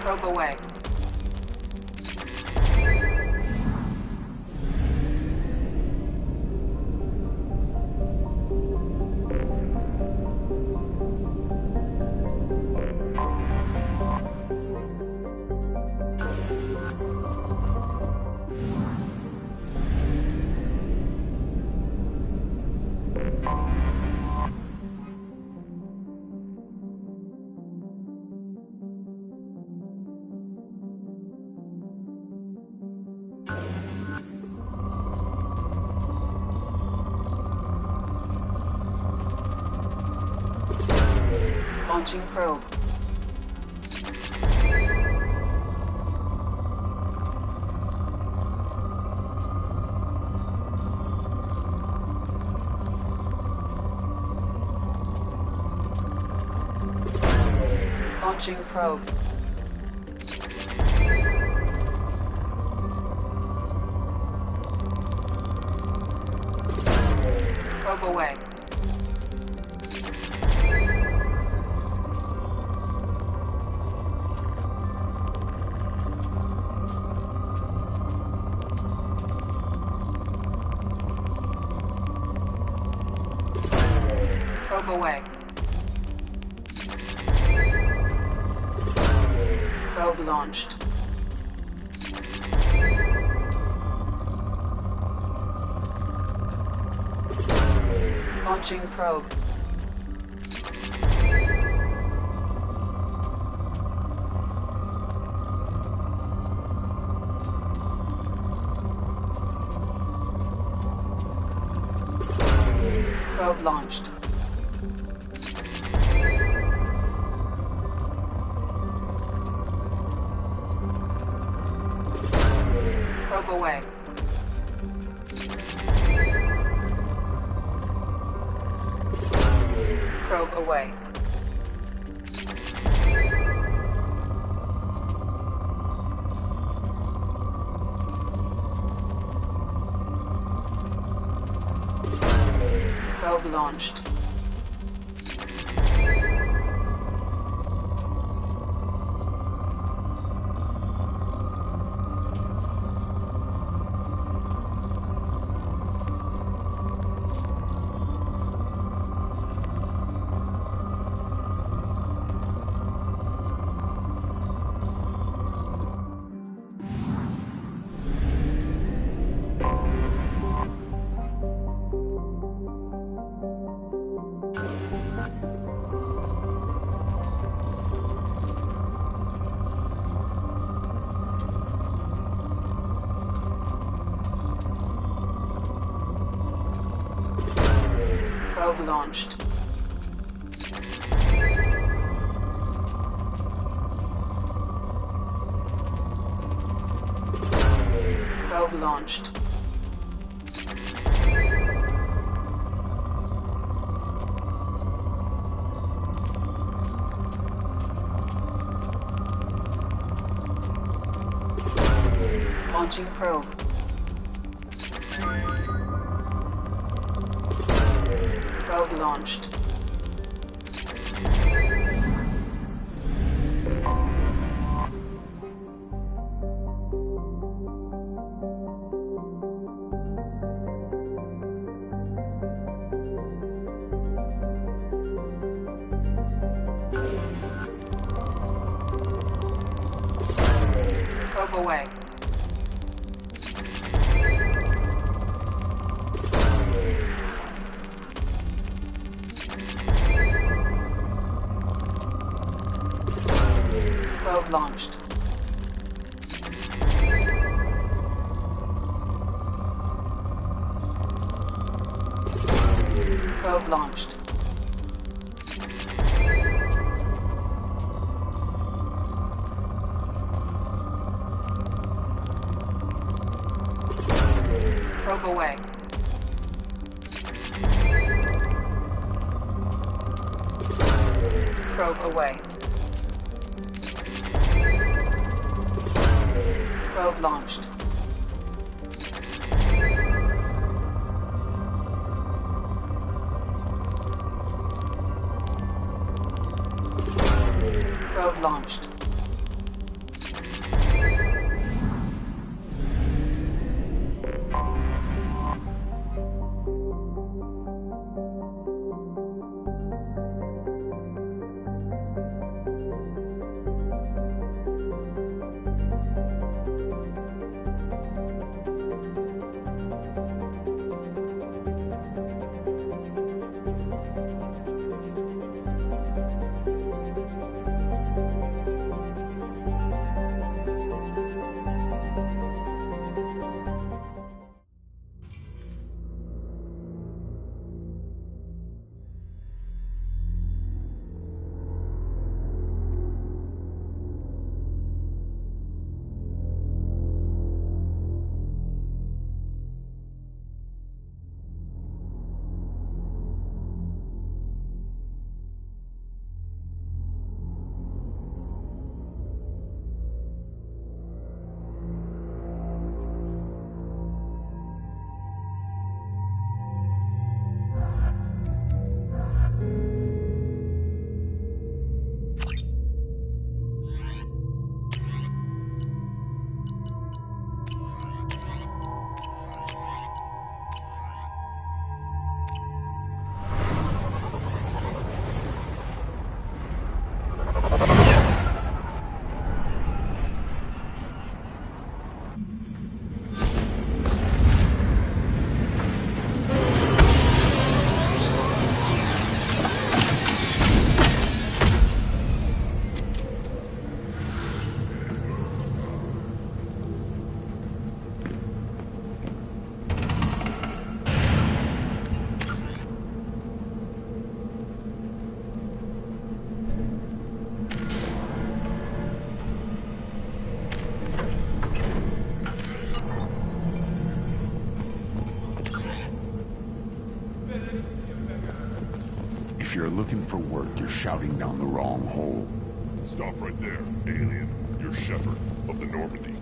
Probe away. Launching probe. Launching probe. Probe away. Probe away. Probe launched. Launching probe. Probe launched. Probe away. Probe away. Probe launched. Probe launched. Probe launched. Launching probe. Probe launched. Probe away. Probe launched. Probe launched. Probe away. Probe away. Probe launched. Probe launched. looking for work, you're shouting down the wrong hole. Stop right there, alien. You're Shepherd of the Normandy.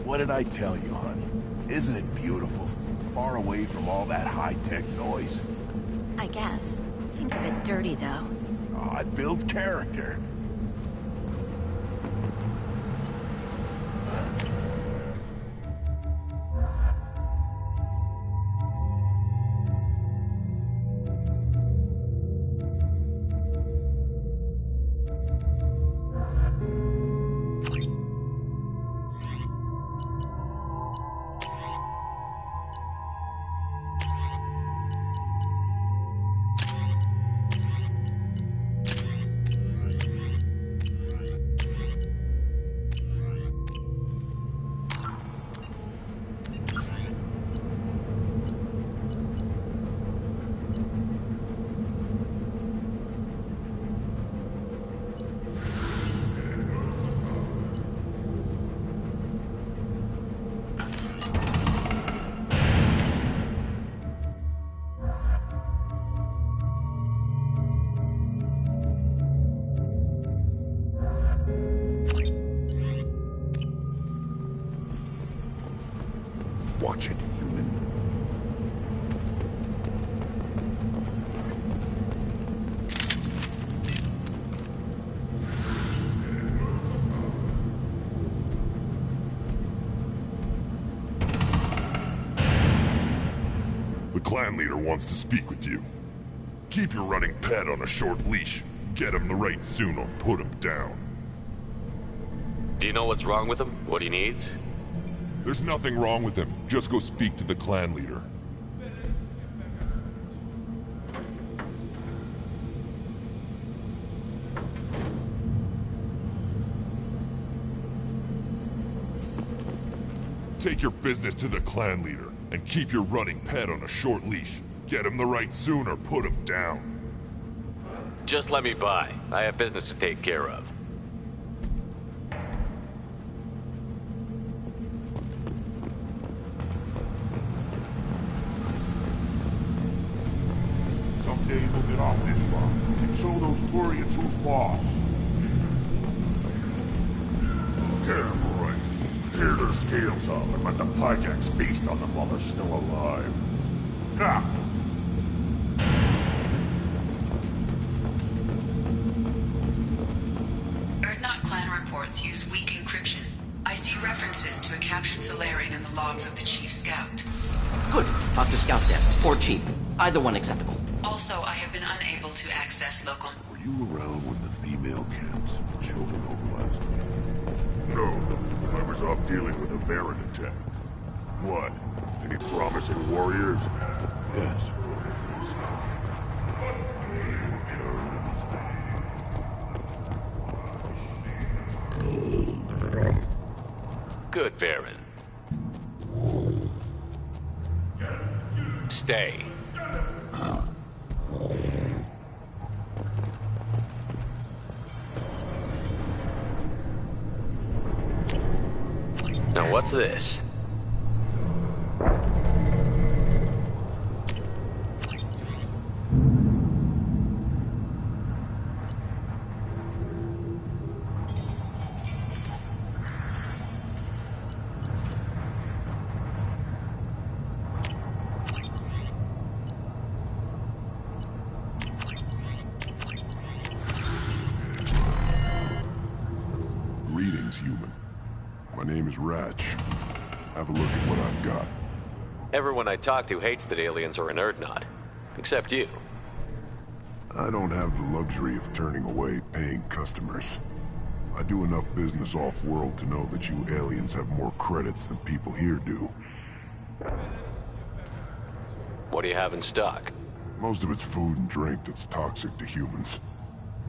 What did I tell you, honey? Isn't it beautiful? Far away from all that high-tech noise. I guess. Seems a bit dirty, though. Oh, it builds character. Watch it, human. The clan leader wants to speak with you. Keep your running pet on a short leash. Get him the right soon or put him down. Do you know what's wrong with him? What he needs? There's nothing wrong with him. Just go speak to the clan leader. Take your business to the clan leader, and keep your running pet on a short leash. Get him the right soon or put him down. Just let me by. I have business to take care of. Someday we'll get off this one and show those Turians who's boss. Tear them right. Tear their scales off and let the Pyjaks feast on them while they're still alive. Ha! Erdnot clan reports use weak encryption. I see references to a captured Solarian in the logs of the Chief Scout. Good. Talk to Scout then, or Chief. Either one acceptable. Also, I have been unable to access local... Were you around when the female camps and children over last week? No, I was off dealing with a Baron attack. What? Any promising warriors? Yes, they were terror enemies. Good, Baron. Stay. Now what's this? Greetings, human. My name is Wrex. Have a look at what I've got. Everyone I talk to hates that aliens are an Erdnot. Except you. I don't have the luxury of turning away paying customers. I do enough business off-world to know that you aliens have more credits than people here do. What do you have in stock? Most of it's food and drink that's toxic to humans.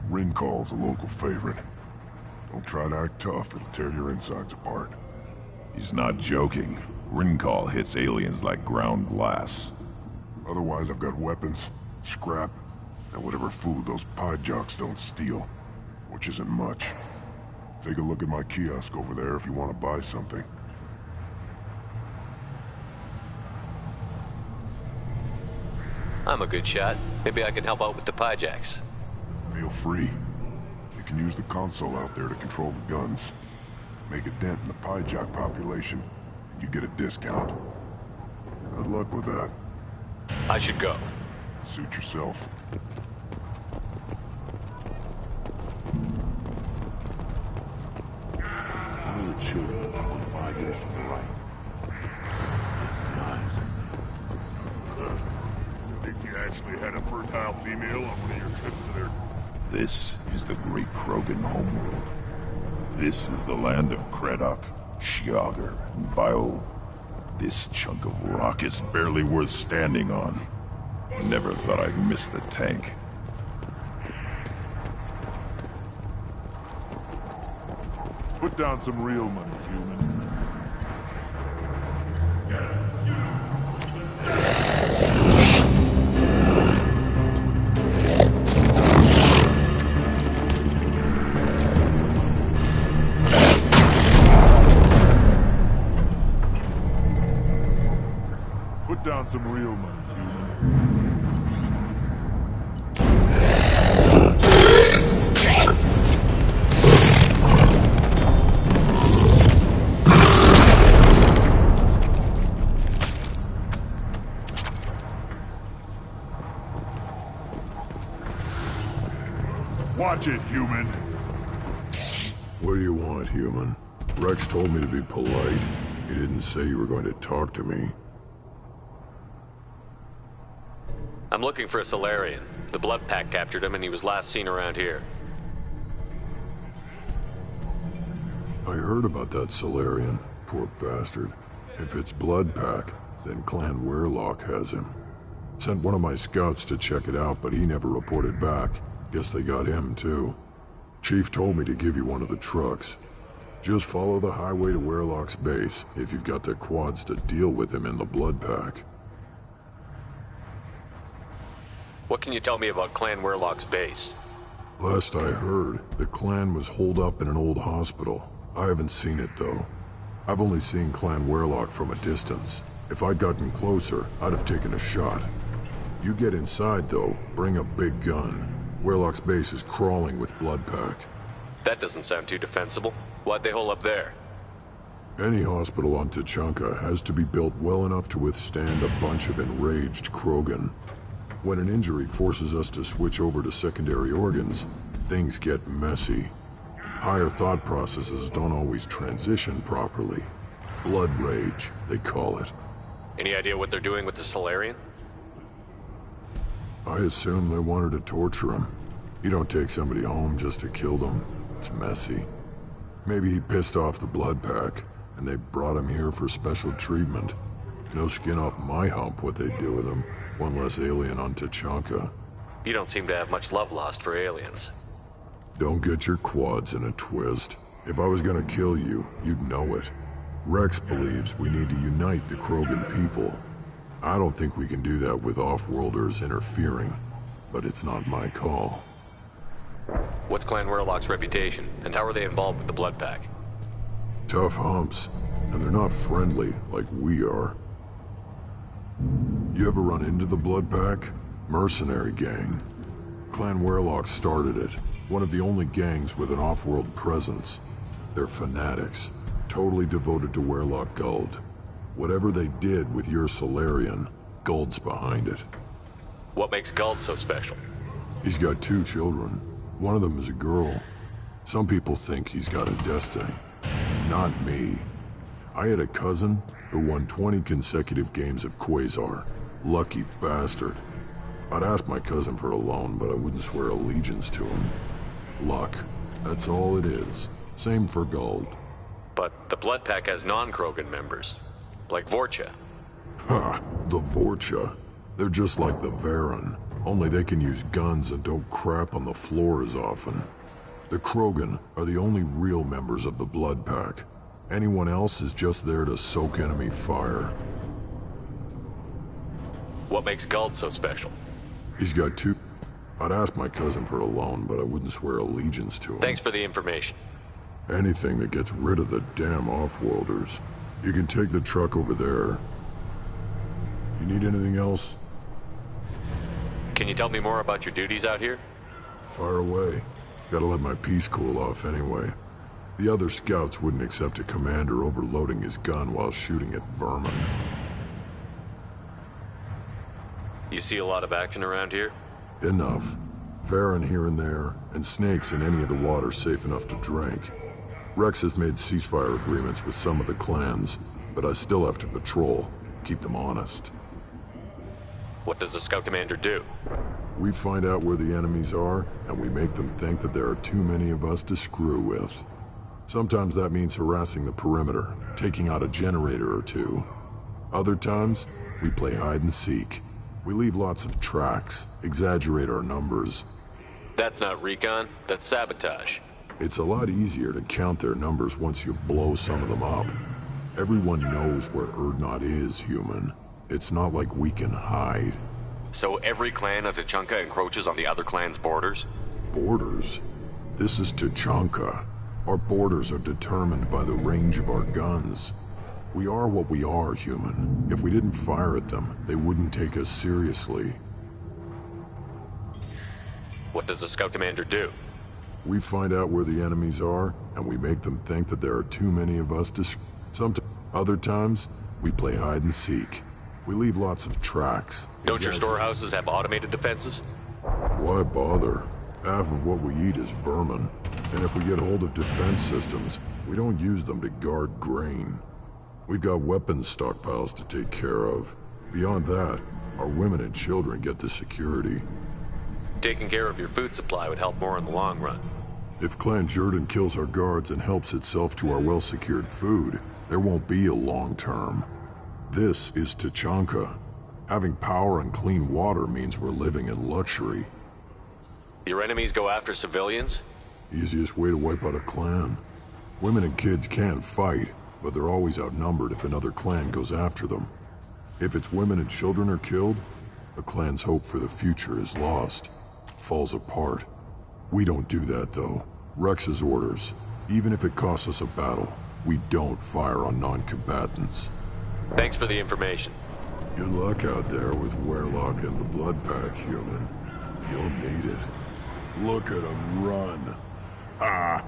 Rincol's a local favorite. Don't try to act tough, it'll tear your insides apart. He's not joking. Rincol hits aliens like ground glass. Otherwise, I've got weapons, scrap, and whatever food those Pyjaks don't steal. Which isn't much. Take a look at my kiosk over there if you want to buy something. I'm a good shot. Maybe I can help out with the pijacks. Feel free. You can use the console out there to control the guns. Make a dent in the pijack population, and you get a discount. Good luck with that. I should go. Suit yourself. One of the children, about 5 years from the right. The eyes. Think you actually had a fertile female on one of your trips to their... This is the great Krogan homeworld. This is the land of Kredok, Shiagar, and Viol. This chunk of rock is barely worth standing on. Never thought I'd miss the tank. Put down some real money, human. Put down some real money, human. Watch it, human. What do you want, human? Wrex told me to be polite. He didn't say you were going to talk to me. I'm looking for a Solarian. The Blood Pack captured him and he was last seen around here. I heard about that Solarian. Poor bastard. If it's Blood Pack, then Clan Warlord has him. Sent one of my scouts to check it out, but he never reported back. Guess they got him, too. Chief told me to give you one of the trucks. Just follow the highway to Warlord's base, if you've got the quads to deal with him in the Blood Pack. What can you tell me about Clan Warlord's base? Last I heard, the clan was holed up in an old hospital. I haven't seen it, though. I've only seen Clan Warlord from a distance. If I'd gotten closer, I'd have taken a shot. You get inside, though, bring a big gun. Warlord's base is crawling with Blood Pack. That doesn't sound too defensible. Why'd they hole up there? Any hospital on Tuchanka has to be built well enough to withstand a bunch of enraged Krogan. When an injury forces us to switch over to secondary organs, things get messy. Higher thought processes don't always transition properly. Blood rage, they call it. Any idea what they're doing with the Solarian? I assume they wanted to torture him. You don't take somebody home just to kill them. It's messy. Maybe he pissed off the Blood Pack, and they brought him here for special treatment. No skin off my hump what they'd do with him. One less alien on Tuchanka. You don't seem to have much love lost for aliens. Don't get your quads in a twist. If I was gonna kill you, you'd know it. Wrex believes we need to unite the Krogan people. I don't think we can do that with off-worlders interfering, but it's not my call. What's Clan Warlord's reputation, and how are they involved with the Blood Pack? Tough humps, and they're not friendly like we are. You ever run into the Blood Pack? Mercenary gang. Clan Warlord started it. One of the only gangs with an off-world presence. They're fanatics, totally devoted to Warlord Guld. Whatever they did with your Solarian, Guld's behind it. What makes Guld so special? He's got 2 children. One of them is a girl. Some people think he's got a destiny. Not me. I had a cousin who won 20 consecutive games of Quasar. Lucky bastard. I'd ask my cousin for a loan, but I wouldn't swear allegiance to him. Luck. That's all it is. Same for Guld. But the Blood Pack has non-Krogan members, like Vorcha. Ha! The Vorcha. They're just like the Varen, only they can use guns and don't crap on the floor as often. The Krogan are the only real members of the Blood Pack. Anyone else is just there to soak enemy fire. What makes Guld so special? He's got 2... I'd ask my cousin for a loan, but I wouldn't swear allegiance to him. Thanks for the information. Anything that gets rid of the damn off-worlders. You can take the truck over there. You need anything else? Can you tell me more about your duties out here? Fire away. Gotta let my piece cool off anyway. The other scouts wouldn't accept a commander overloading his gun while shooting at vermin. You see a lot of action around here? Enough. Varren here and there, and snakes in any of the water safe enough to drink. Wrex has made ceasefire agreements with some of the clans, but I still have to patrol, keep them honest. What does the scout commander do? We find out where the enemies are, and we make them think that there are too many of us to screw with. Sometimes that means harassing the perimeter, taking out a generator or two. Other times, we play hide and seek. We leave lots of tracks, exaggerate our numbers. That's not recon, that's sabotage. It's a lot easier to count their numbers once you blow some of them up. Everyone knows where Urdnot is, human. It's not like we can hide. So every clan of Tuchanka encroaches on the other clan's borders? Borders? This is Tuchanka. Our borders are determined by the range of our guns. We are what we are, human. If we didn't fire at them, they wouldn't take us seriously. What does the scout commander do? We find out where the enemies are, and we make them think that there are too many of us to... Other times, we play hide and seek. We leave lots of tracks. Don't your storehouses have automated defenses? Why bother? Half of what we eat is vermin. And if we get hold of defense systems, we don't use them to guard grain. We've got weapons stockpiles to take care of. Beyond that, our women and children get the security. Taking care of your food supply would help more in the long run. If Clan Jordan kills our guards and helps itself to our well-secured food, there won't be a long term. This is Tuchanka. Having power and clean water means we're living in luxury. Your enemies go after civilians? Easiest way to wipe out a clan. Women and kids can fight, but they're always outnumbered if another clan goes after them. If its women and children are killed, a clan's hope for the future is lost. Falls apart. We don't do that, though. Wrex's orders. Even if it costs us a battle, we don't fire on non-combatants. Thanks for the information. Good luck out there with Warlord and the Blood Pack, human. You'll need it. Look at him run. Ah!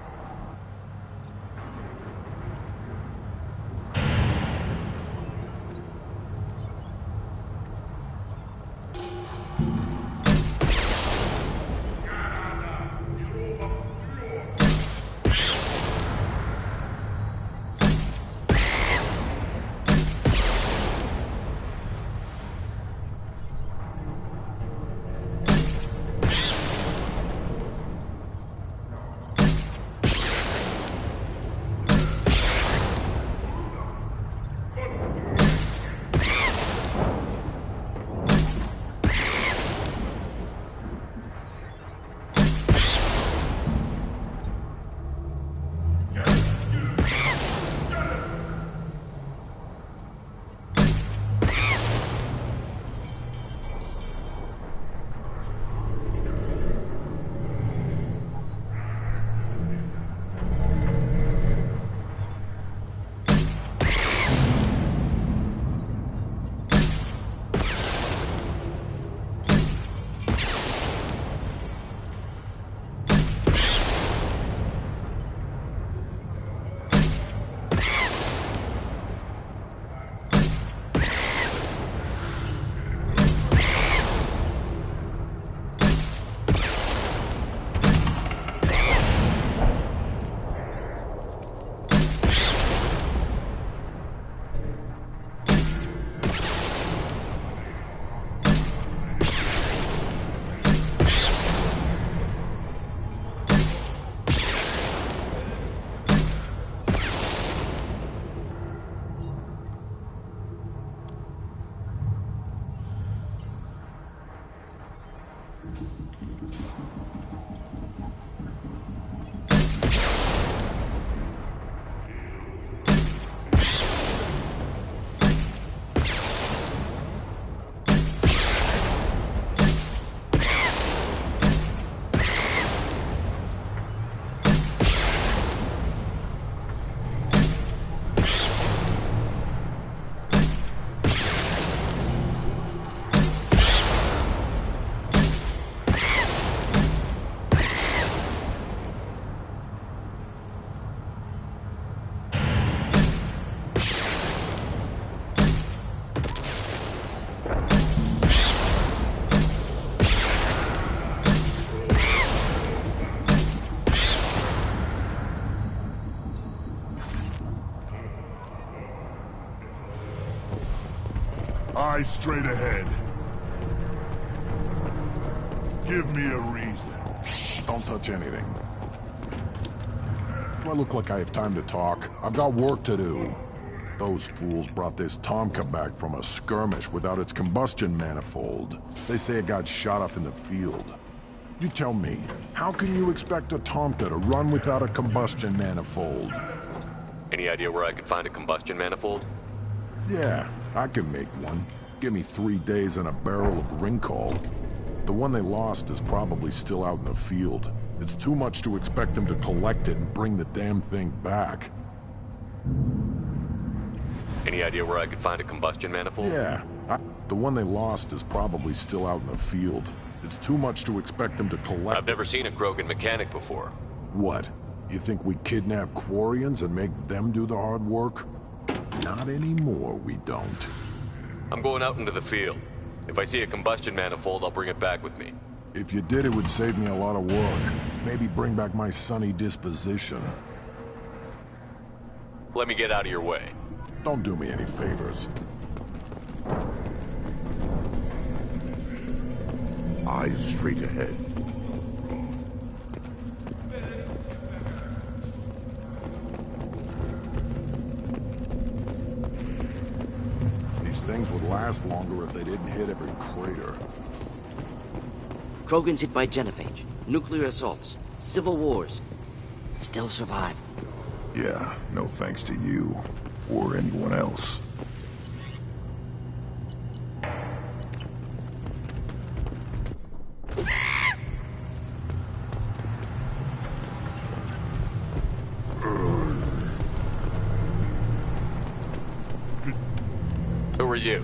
Eyes straight ahead. Give me a reason. Don't touch anything. Do I look like I have time to talk? I've got work to do. Those fools brought this Tomka back from a skirmish without its combustion manifold. They say it got shot off in the field. You tell me, how can you expect a Tomka to run without a combustion manifold? Any idea where I could find a combustion manifold? Yeah, I can make one. Give me 3 days and a barrel of Ringcall. The one they lost is probably still out in the field. It's too much to expect them to collect it and bring the damn thing back. Any idea where I could find a combustion manifold? Yeah, the one they lost is probably still out in the field. It's too much to expect them to collect. I've never seen a Krogan mechanic before. What? You think we kidnap Quarians and make them do the hard work? Not anymore, we don't. I'm going out into the field. If I see a combustion manifold, I'll bring it back with me. If you did, it would save me a lot of work. Maybe bring back my sunny disposition. Let me get out of your way. Don't do me any favors. Eyes straight ahead. These things would last longer if they didn't hit every crater. Krogans hit by genophage, nuclear assaults, civil wars. Still survive. Yeah, no thanks to you. Or anyone else. Who are you?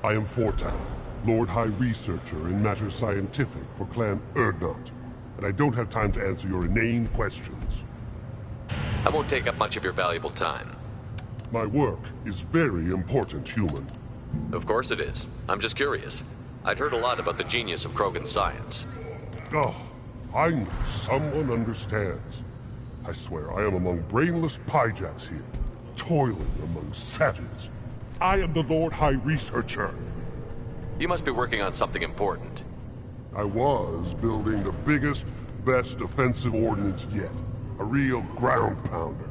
I am Fortan, Lord High Researcher in matters scientific for Clan Urdnot, and I don't have time to answer your inane questions. I won't take up much of your valuable time. My work is very important, human. Of course it is. I'm just curious. I'd heard a lot about the genius of Krogan science. Oh, I know someone understands. I swear I am among brainless pyjaks here, toiling among savages. I am the Lord High Researcher. You must be working on something important. I was building the biggest, best offensive ordnance yet. A real ground pounder.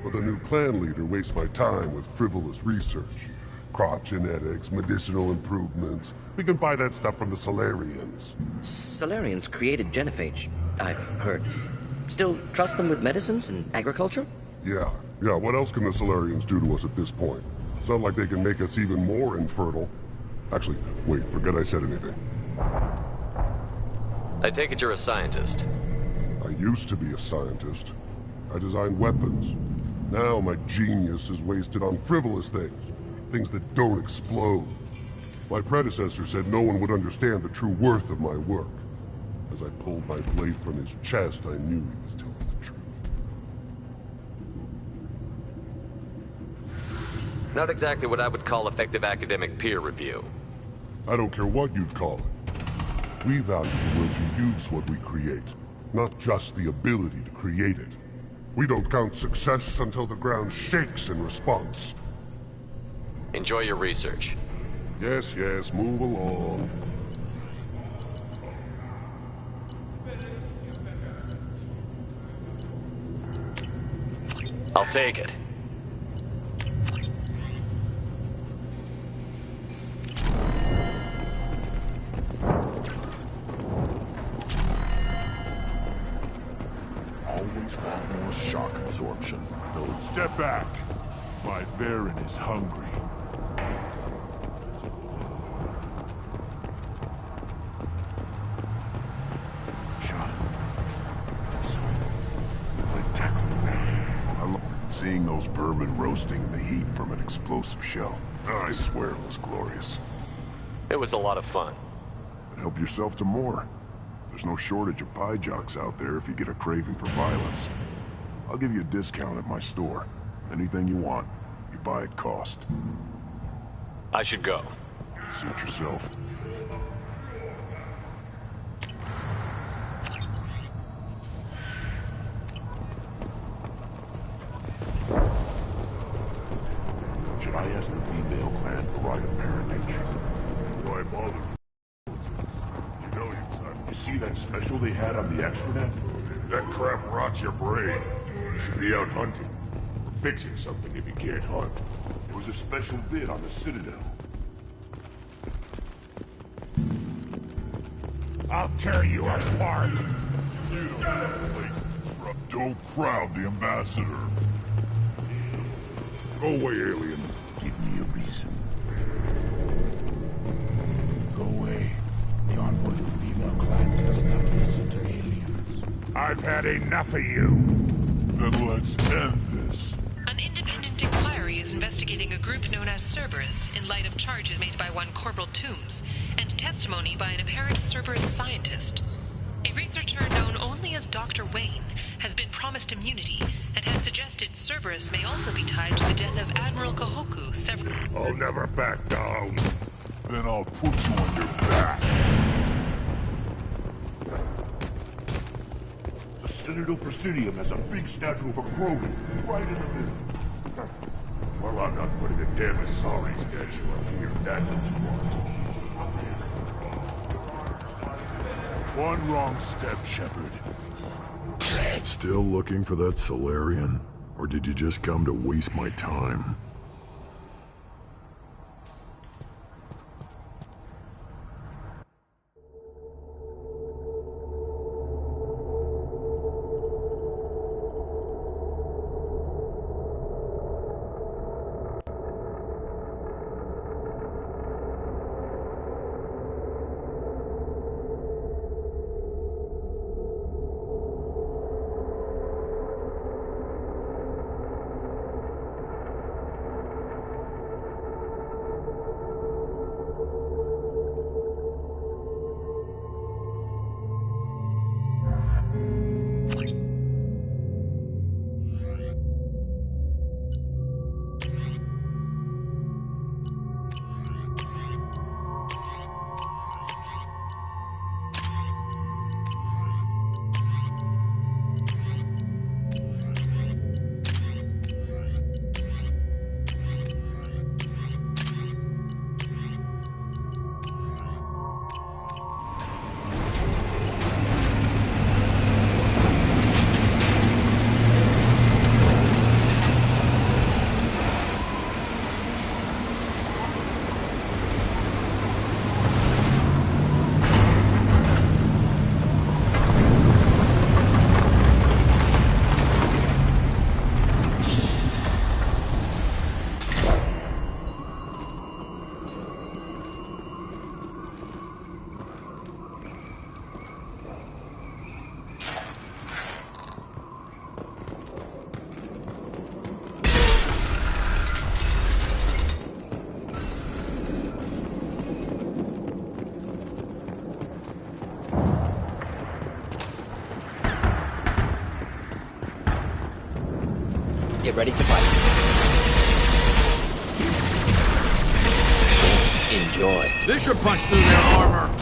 But the new clan leader wastes my time with frivolous research. Crop genetics, medicinal improvements. We can buy that stuff from the Solarians. Solarians created genophage, I've heard. Still trust them with medicines and agriculture? Yeah, what else can the Solarians do to us at this point? It's not like they can make us even more infertile. Actually, wait, forget I said anything. I take it you're a scientist. I used to be a scientist. I designed weapons. Now my genius is wasted on frivolous things. Things that don't explode. My predecessor said no one would understand the true worth of my work. As I pulled my blade from his chest, I knew he was telling the truth. Not exactly what I would call effective academic peer review. I don't care what you'd call it. We value the will to use what we create, not just the ability to create it. We don't count success until the ground shakes in response. Enjoy your research. Yes, move along. I'll take it. Always want more shock absorption. Step back. My Varen is hungry. Seeing those vermin roasting in the heat from an explosive shell. I swear it was glorious. It was a lot of fun. But help yourself to more. There's no shortage of pie jocks out there if you get a craving for violence. I'll give you a discount at my store. Anything you want, you buy at cost. I should go. Suit yourself. Should I ask the female clan for items? bother. You know you see that special they had on the extranet? That crap rots your brain. You should be out hunting. Or fixing something if you can't hunt. It was a special vid on the Citadel. I'll tear you apart! You don't have a place to trust. Don't crowd the ambassador. Go away, alien. Give me a reason. Go away. The envoy of the female clan does not listen to aliens. I've had enough of you. Then let's end this. An independent inquiry is investigating a group known as Cerberus in light of charges made by one Corporal Toombs and testimony by an apparent Cerberus scientist. A researcher known only as Dr. Wayne has been promised immunity and has suggested Cerberus may also be tied to the death of Admiral Kahoku several... I'll never back down. Then I'll put you on your back. The Citadel Presidium has a big statue of a Krogan right in the middle. Well, I'm not putting a damn Asari statue up here. That's what you want. One wrong step, Shepard. Still looking for that Solarian? Or did you just come to waste my time? Get ready to fight. Enjoy. This should punch through their armor.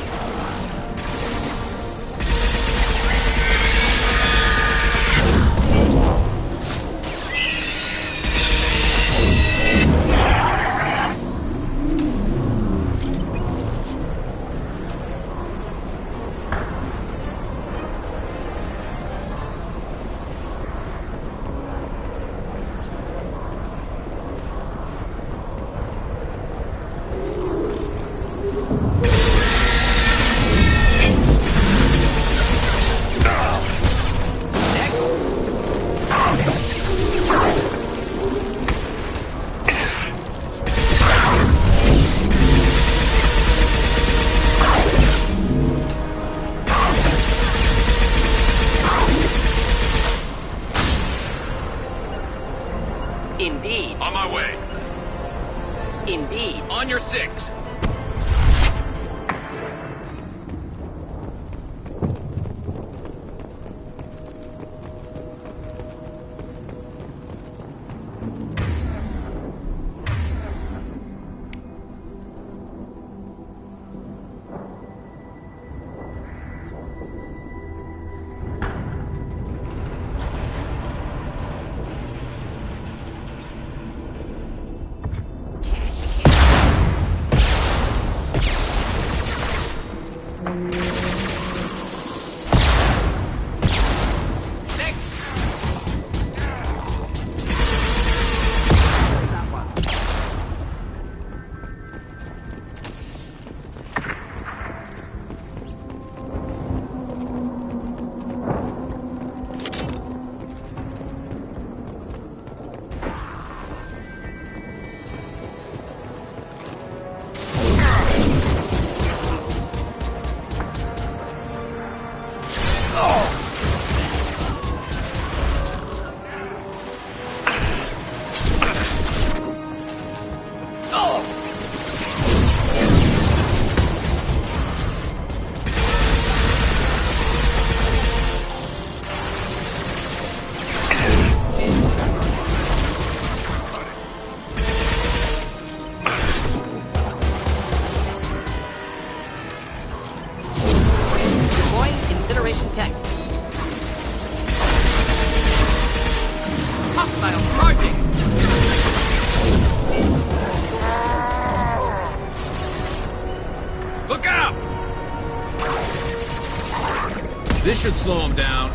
This should slow him down.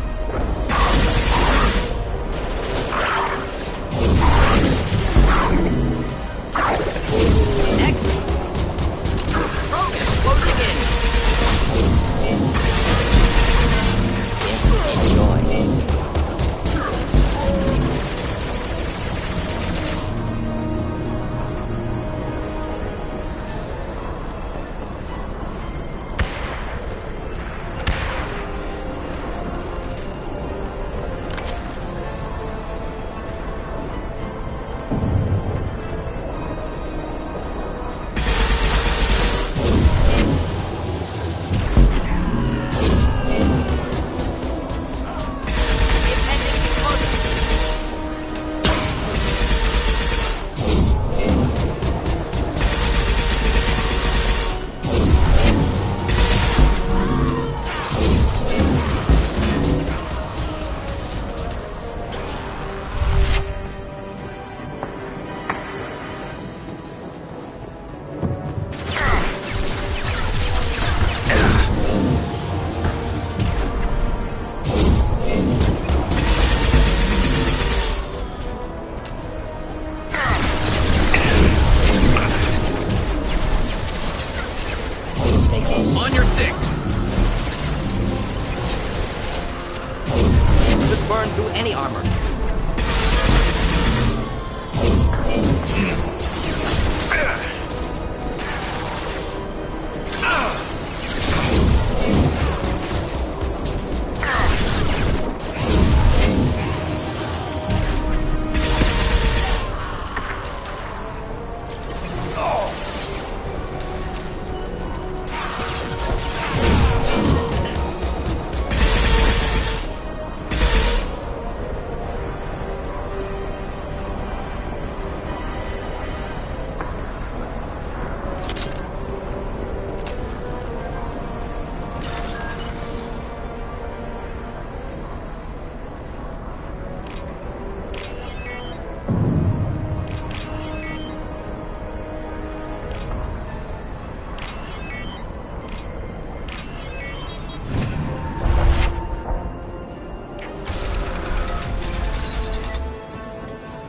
Next. Krogan closing in. Enjoy. On your six. Should burn through any armor.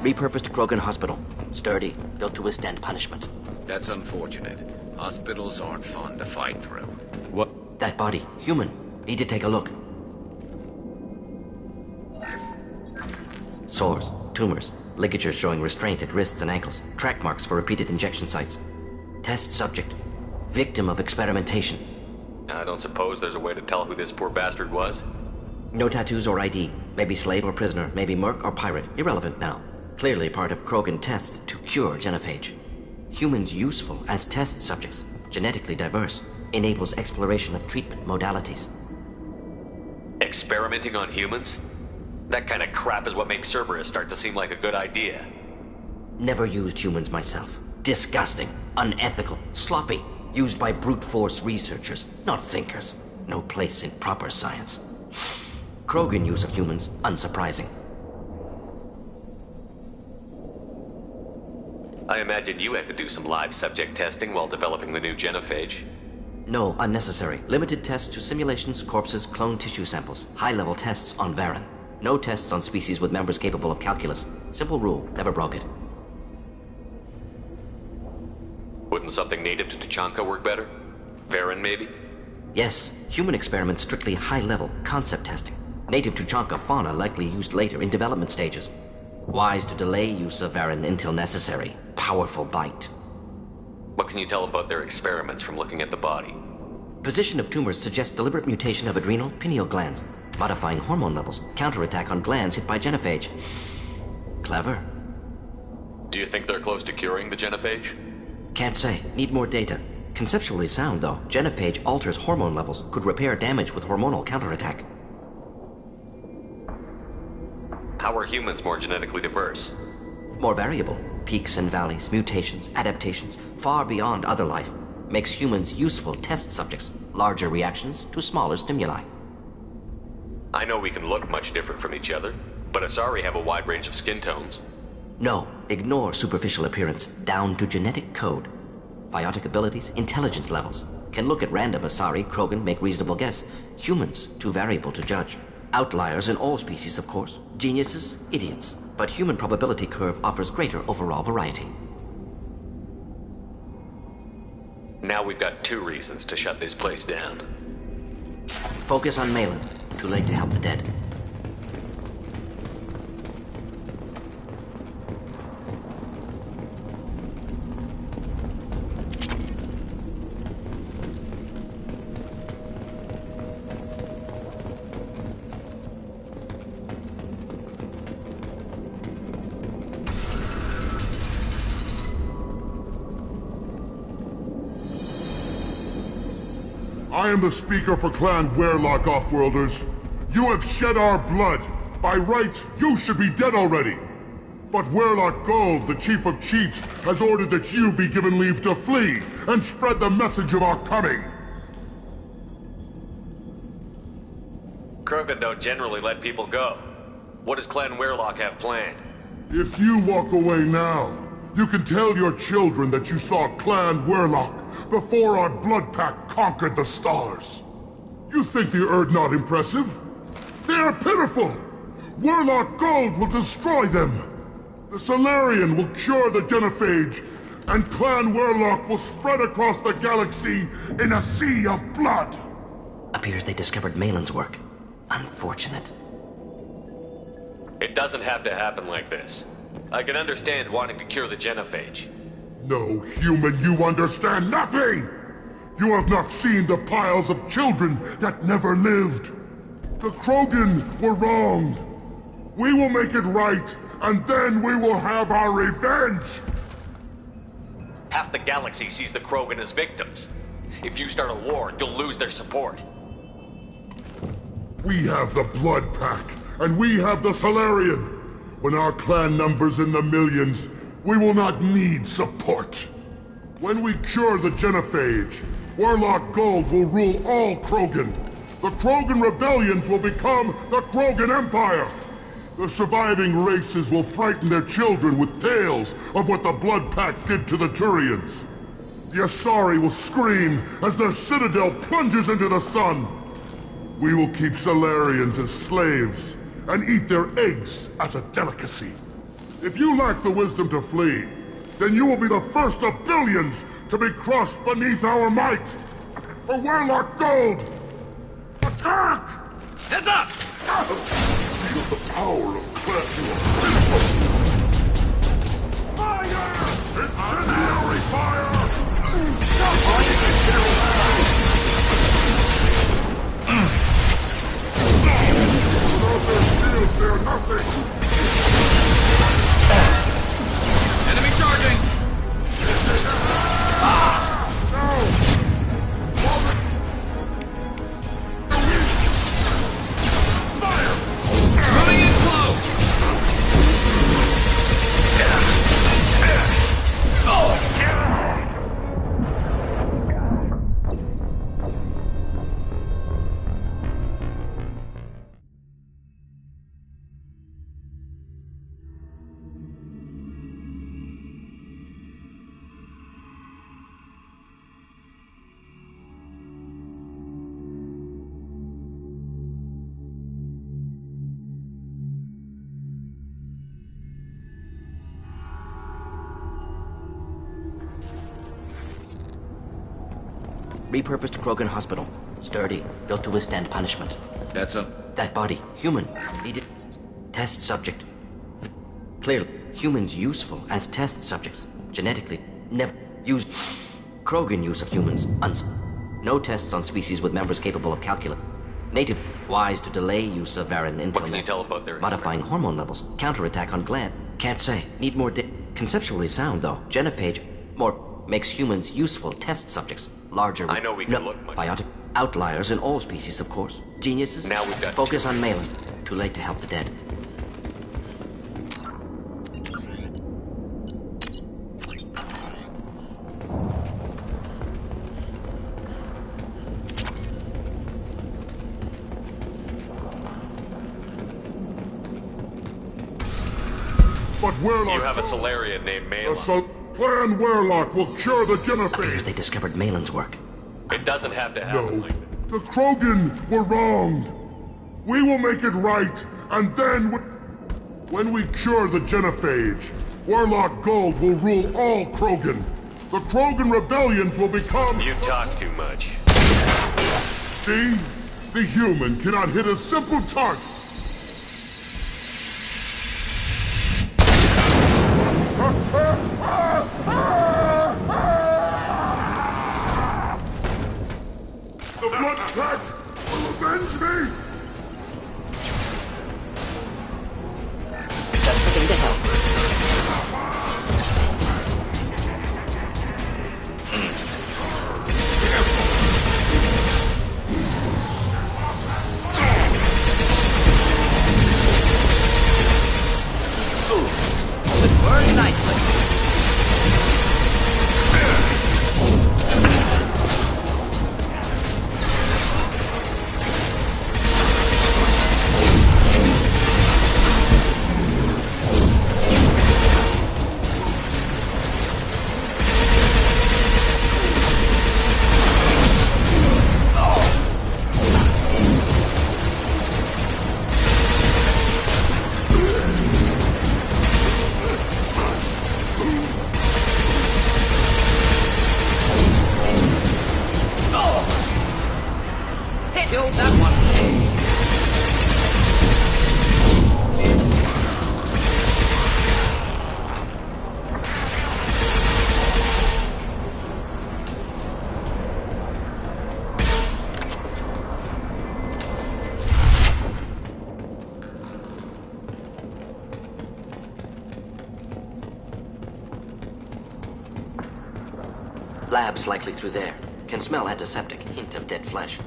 Repurposed Krogan Hospital. Sturdy, built to withstand punishment. That's unfortunate. Hospitals aren't fun to fight through. What? That body, human. Need to take a look. Sores, tumors, ligatures showing restraint at wrists and ankles, track marks for repeated injection sites. Test subject. Victim of experimentation. I don't suppose there's a way to tell who this poor bastard was? No tattoos or ID. Maybe slave or prisoner, maybe merc or pirate. Irrelevant now. Clearly part of Krogan tests to cure genophage. Humans useful as test subjects, genetically diverse, enables exploration of treatment modalities. Experimenting on humans? That kind of crap is what makes Cerberus start to seem like a good idea. Never used humans myself. Disgusting, unethical, sloppy. Used by brute force researchers, not thinkers. No place in proper science. Krogan use of humans, unsurprising. I imagine you had to do some live subject testing while developing the new genophage. No, unnecessary. Limited tests to simulations, corpses, clone tissue samples. High-level tests on Varen. No tests on species with members capable of calculus. Simple rule, never broke it. Wouldn't something native to Tuchanka work better? Varen, maybe? Yes, human experiments strictly high-level, concept testing. Native Tuchanka fauna likely used later in development stages. Wise to delay use of Varen until necessary. Powerful bite. What can you tell about their experiments from looking at the body? Position of tumors suggests deliberate mutation of adrenal, pineal glands, modifying hormone levels, counterattack on glands hit by genophage. Clever. Do you think they're close to curing the genophage? Can't say. Need more data. Conceptually sound, though. Genophage alters hormone levels, could repair damage with hormonal counterattack. How are humans more genetically diverse? More variable. Peaks and valleys, mutations, adaptations, far beyond other life. Makes humans useful test subjects. Larger reactions to smaller stimuli. I know we can look much different from each other, but Asari have a wide range of skin tones. No, ignore superficial appearance, down to genetic code. Biotic abilities, intelligence levels. Can look at random Asari, Krogan, make reasonable guess. Humans, too variable to judge. Outliers in all species, of course. Geniuses, idiots. But human probability curve offers greater overall variety. Now we've got 2 reasons to shut this place down. Focus on Malin. Too late to help the dead. I am the speaker for Clan Warlord, Offworlders. You have shed our blood. By rights, you should be dead already. But Warlord Gold, the Chief of Chiefs, has ordered that you be given leave to flee and spread the message of our coming. Krogan don't generally let people go. What does Clan Warlock have planned? If you walk away now, you can tell your children that you saw Clan Warlock before our blood pack conquered the stars. You think the Erd not impressive? They are pitiful! Warlock Gold will destroy them! The Solarian will cure the genophage, and Clan Warlock will spread across the galaxy in a sea of blood! Appears they discovered Malin's work. Unfortunate. It doesn't have to happen like this. I can understand wanting to cure the genophage. No, human, you understand nothing! You have not seen the piles of children that never lived. The Krogan were wronged. We will make it right, and then we will have our revenge! Half the galaxy sees the Krogan as victims. If you start a war, you'll lose their support. We have the Blood Pack, and we have the Solarian. When our clan numbers in the millions, we will not need support. When we cure the genophage, Warlock Gold will rule all Krogan. The Krogan rebellions will become the Krogan Empire. The surviving races will frighten their children with tales of what the Blood Pack did to the Turians. The Asari will scream as their citadel plunges into the sun. We will keep Solarians as slaves and eat their eggs as a delicacy. If you lack the wisdom to flee, then you will be the first of billions to be crushed beneath our might. For Warlock Gold, attack! Heads up! Feel the power of Clan. Fire! Incendiary fire! Without their shields, they are nothing! Enemy charging! Fire! Coming in close! Repurposed Krogan hospital. Sturdy, built to withstand punishment. That's a... That body, human, needed... Test subject. Clearly, humans useful as test subjects. Genetically, never used... Krogan use of humans, no tests on species with members capable of calculus. Native, wise to delay use of Varan until... What can you tell about their modifying hormone levels, counterattack on gland. Can't say. Need more conceptually sound, though. Genophage, more makes humans useful test subjects. Larger... I know we can look much... Biotic outliers in all species, of course. Geniuses? Now we've got... Focus on Malin. Too late to help the dead. But Warlord... You have a Solarian named Malin. Clan Warlord will cure the genophage! Appears they discovered Malin's work. It doesn't have to happen No. like that. The Krogan were wronged. We will make it right, and then when we cure the genophage, Warlock Gold will rule all Krogan. The Krogan rebellions will become... You talk too much. See? The human cannot hit a simple target. The blood pact will avenge me! Just looking to help. It worked nicely. Killed that one. Labs likely through there. Can smell antiseptic, hint of dead flesh.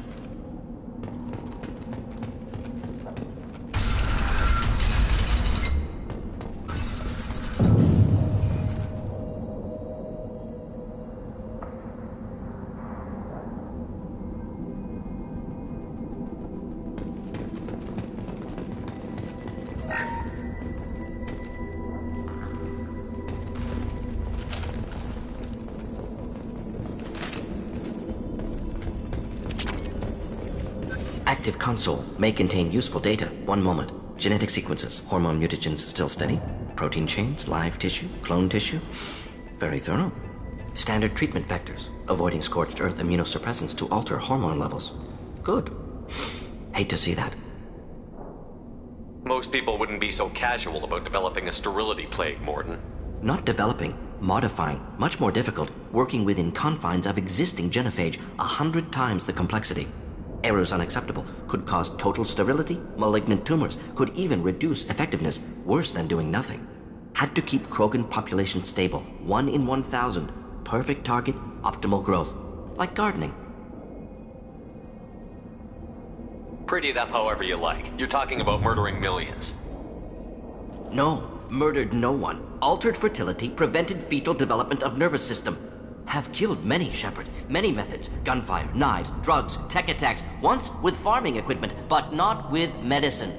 Active console may contain useful data. One moment. Genetic sequences, hormone mutagens still steady. Protein chains, live tissue, clone tissue. Very thorough. Standard treatment vectors, avoiding scorched earth immunosuppressants to alter hormone levels. Good. Hate to see that. Most people wouldn't be so casual about developing a sterility plague, Morden. Not developing, modifying, much more difficult, working within confines of existing genophage, 100 times the complexity. Errors unacceptable, could cause total sterility, malignant tumors, could even reduce effectiveness, worse than doing nothing. Had to keep Krogan population stable, 1 in 1,000. Perfect target, optimal growth. Like gardening. Pretty it up however you like. You're talking about murdering millions. No, murdered no one. Altered fertility, prevented fetal development of nervous system. Have killed many, Shepard. Many methods. Gunfire, knives, drugs, tech attacks. Once with farming equipment, but not with medicine.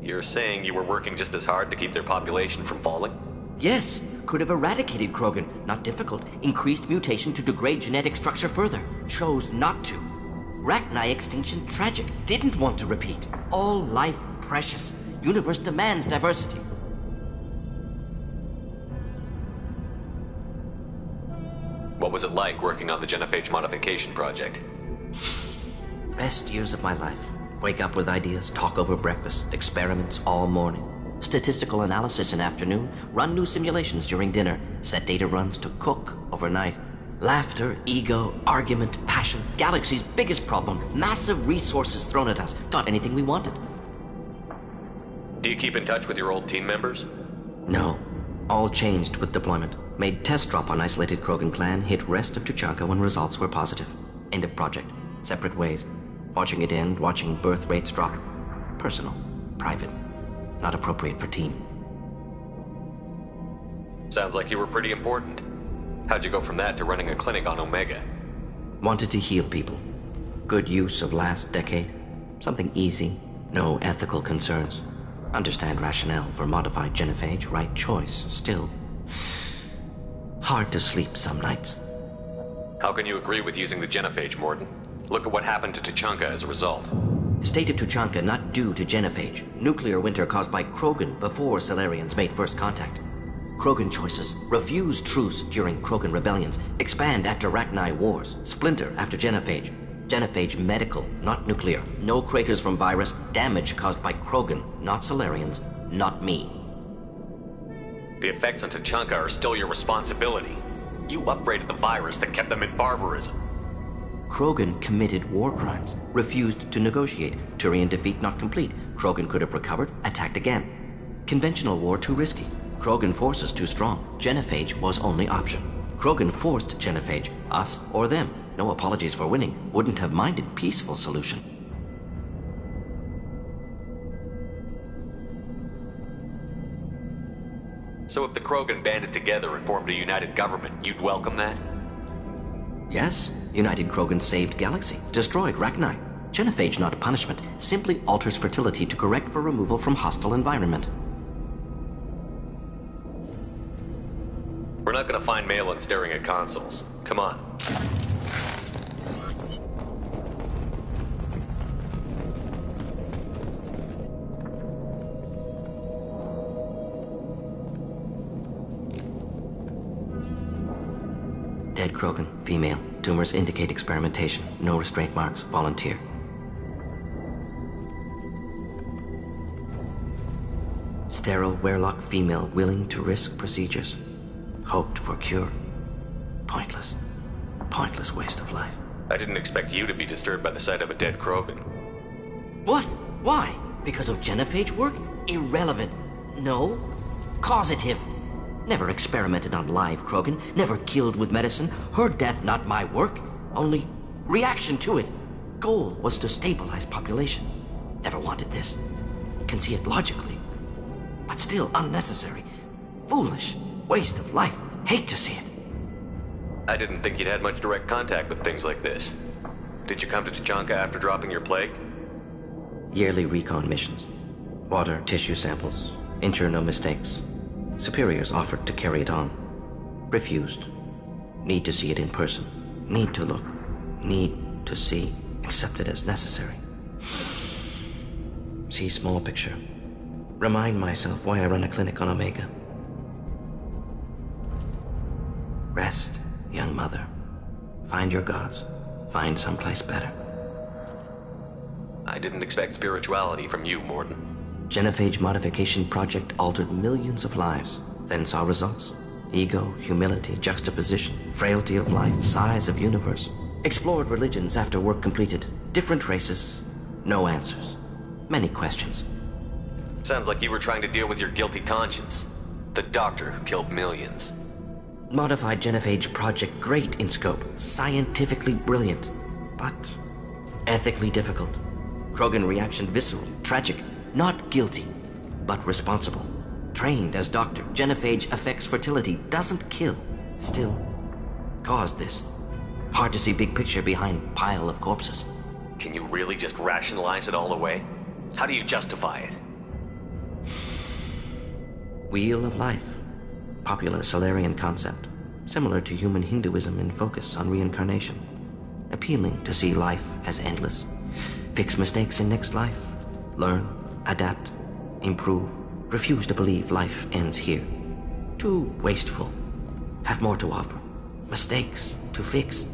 You're saying you were working just as hard to keep their population from falling? Yes, could have eradicated Krogan. Not difficult. Increased mutation to degrade genetic structure further. Chose not to. Rachni extinction tragic. Didn't want to repeat. All life precious. Universe demands diversity. What was it like working on the genophage modification project? Best years of my life. Wake up with ideas, talk over breakfast, experiments all morning. Statistical analysis in afternoon, run new simulations during dinner, set data runs to cook overnight. Laughter, ego, argument, passion, Galaxy's biggest problem, massive resources thrown at us. Got anything we wanted. Do you keep in touch with your old team members? No. All changed with deployment. Made test drop on isolated Krogan clan, hit rest of Tuchanka when results were positive. End of project. Separate ways. Watching it end, watching birth rates drop. Personal. Private. Not appropriate for team. Sounds like you were pretty important. How'd you go from that to running a clinic on Omega? Wanted to heal people. Good use of last decade. Something easy. No ethical concerns. Understand rationale for modified genophage, right choice. Still, hard to sleep some nights. How can you agree with using the genophage, Morden? Look at what happened to Tuchanka as a result. State of Tuchanka not due to genophage. Nuclear winter caused by Krogan before Salarians made first contact. Krogan choices. Refuse truce during Krogan rebellions. Expand after Rachni wars. Splinter after genophage. Genophage medical, not nuclear. No craters from virus. Damage caused by Krogan, not Salarians, not me. The effects on Tuchanka are still your responsibility. You upgraded the virus that kept them in barbarism. Krogan committed war crimes, refused to negotiate. Turian defeat not complete. Krogan could have recovered, attacked again. Conventional war too risky. Krogan forces too strong. Genophage was only option. Krogan forced genophage, us or them. No apologies for winning. Wouldn't have minded peaceful solution. So if the Krogan banded together and formed a united government, you'd welcome that? Yes. United Krogan saved Galaxy. Destroyed Rachni. Genophage not a punishment. Simply alters fertility to correct for removal from hostile environment. We're not gonna find Malin staring at consoles. Come on. Dead Krogan, female. Tumors indicate experimentation. No restraint marks. Volunteer. Sterile Warlock female willing to risk procedures. Hoped for cure. Pointless. Pointless waste of life. I didn't expect you to be disturbed by the sight of a dead Krogan. What? Why? Because of genophage work? Irrelevant. No. Causative. Never experimented on live Krogan. Never killed with medicine. Her death not my work. Only reaction to it. Goal was to stabilize population. Never wanted this. Can see it logically. But still unnecessary. Foolish. Waste of life. Hate to see it. I didn't think you'd had much direct contact with things like this. Did you come to Tuchanka after dropping your plague? Yearly recon missions. Water, tissue samples. Ensure no mistakes. Superiors offered to carry it on. Refused. Need to see it in person. Need to look. Need to see. Accept it as necessary. See small picture. Remind myself why I run a clinic on Omega. Rest, young mother. Find your gods. Find someplace better. I didn't expect spirituality from you, Morden. Genophage modification project altered millions of lives, then saw results. Ego, humility, juxtaposition, frailty of life, size of universe. Explored religions after work completed. Different races. No answers. Many questions. Sounds like you were trying to deal with your guilty conscience. The doctor who killed millions. Modified genophage project great in scope. Scientifically brilliant. But ethically difficult. Krogan reaction visceral, tragic. Not guilty, but responsible. Trained as doctor, genophage affects fertility, doesn't kill. Still, caused this. Hard to see big picture behind pile of corpses. Can you really just rationalize it all away? How do you justify it? Wheel of life. Popular Salarian concept. Similar to human Hinduism in focus on reincarnation. Appealing to see life as endless. Fix mistakes in next life. Learn. Adapt, improve, refuse to believe life ends here. Too wasteful. Have more to offer. Mistakes to fix.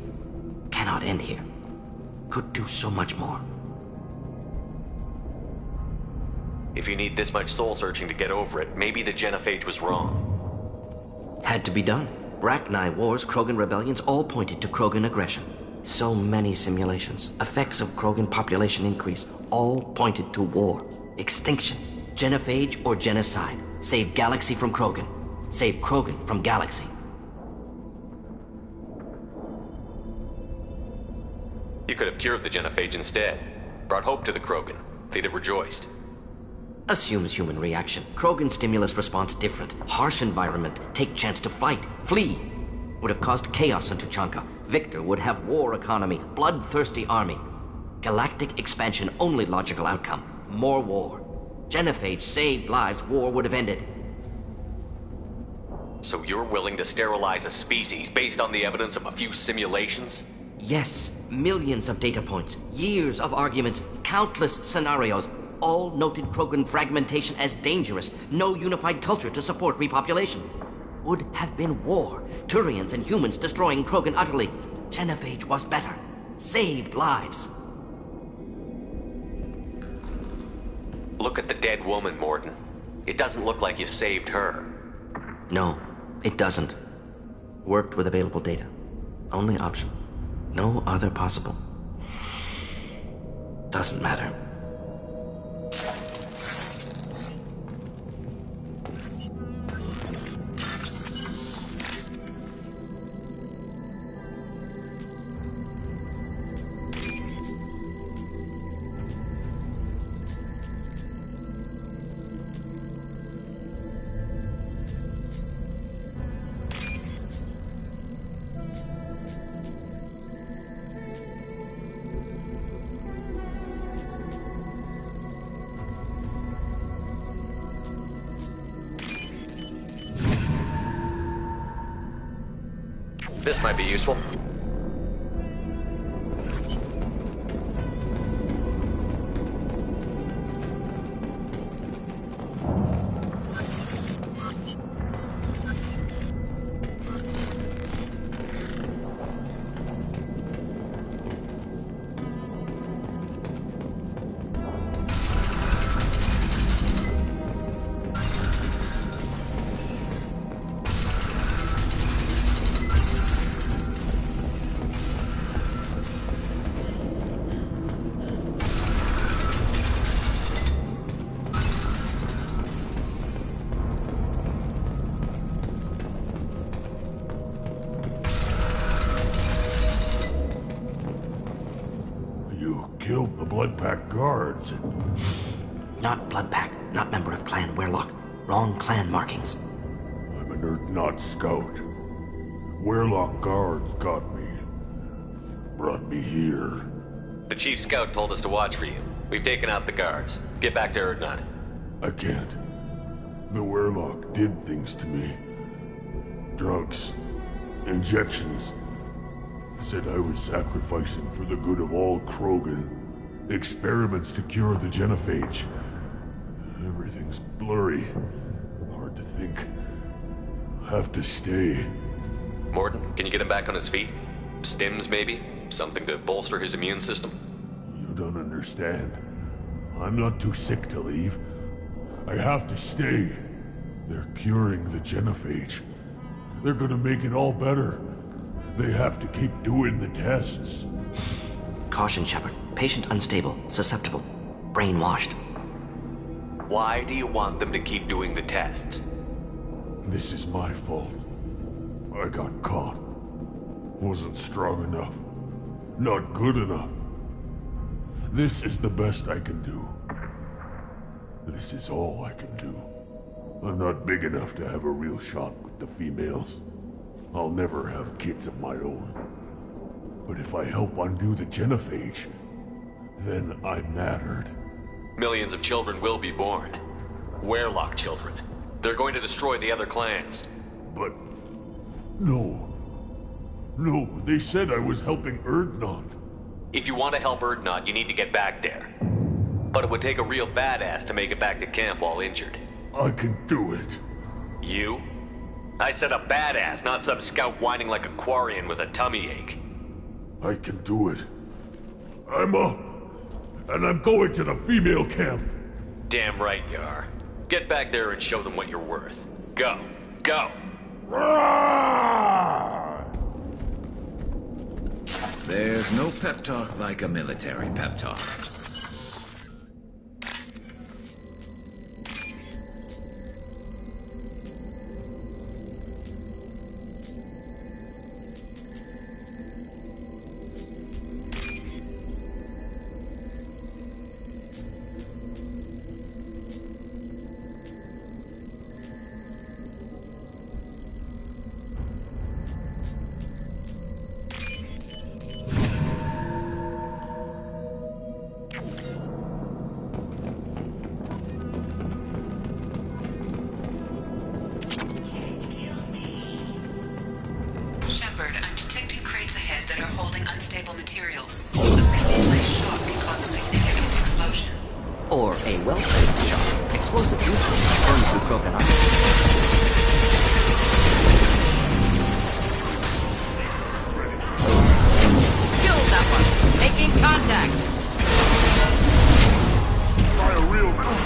Cannot end here. Could do so much more. If you need this much soul-searching to get over it, maybe the genophage was wrong. Had to be done. Rachni wars, Krogan rebellions, all pointed to Krogan aggression. So many simulations, effects of Krogan population increase, all pointed to war, extinction, genophage or genocide. Save Galaxy from Krogan. Save Krogan from Galaxy. You could have cured the genophage instead. Brought hope to the Krogan. They'd have rejoiced. Assumes human reaction. Krogan stimulus response different. Harsh environment. Take chance to fight. Flee. Would have caused chaos on Tuchanka. Victor would have war economy. Bloodthirsty army. Galactic expansion only logical outcome. More war. Genophage saved lives. War would have ended. So you're willing to sterilize a species based on the evidence of a few simulations? Yes. Millions of data points. Years of arguments. Countless scenarios. All noted Krogan fragmentation as dangerous. No unified culture to support repopulation. Would have been war. Turians and humans destroying Krogan utterly. Genophage was better. Saved lives. Look at the dead woman, Mordin. It doesn't look like you saved her. No, it doesn't. Worked with available data. Only option. No other possible. Doesn't matter. This might be useful. Killed the Blood Pack guards. Not Blood Pack, not member of Clan Warlord. Wrong clan markings. I'm an Earth scout. Warlord guards got me. Brought me here. The chief scout told us to watch for you. We've taken out the guards. Get back to Erdnot. I can't. The Warlord did things to me. Drugs. Injections. Said I was sacrificing for the good of all Krogan. Experiments to cure the genophage. Everything's blurry. Hard to think. Have to stay. Mordin, can you get him back on his feet? Stims, maybe? Something to bolster his immune system? You don't understand. I'm not too sick to leave. I have to stay. They're curing the genophage. They're gonna make it all better. They have to keep doing the tests. Caution, Shepard. Patient unstable, susceptible, brainwashed. Why do you want them to keep doing the tests? This is my fault. I got caught. Wasn't strong enough. Not good enough. This is the best I can do. This is all I can do. I'm not big enough to have a real shot with the females. I'll never have kids of my own. But if I help undo the genophage, then I mattered. Millions of children will be born. Warlord children. They're going to destroy the other clans. But... no. No, they said I was helping Erdnot. If you want to help Erdnot, you need to get back there. But it would take a real badass to make it back to camp while injured. I can do it. You? I said a badass, not some scout whining like a Quarian with a tummy ache. I can do it. I'm up. And I'm going to the female camp. Damn right you are. Get back there and show them what you're worth. Go. Go! There's no pep talk like a military pep talk. Or a well-placed shot. Explosive uses burns through Krogan armor. Killed that one! Making contact! Try a real man.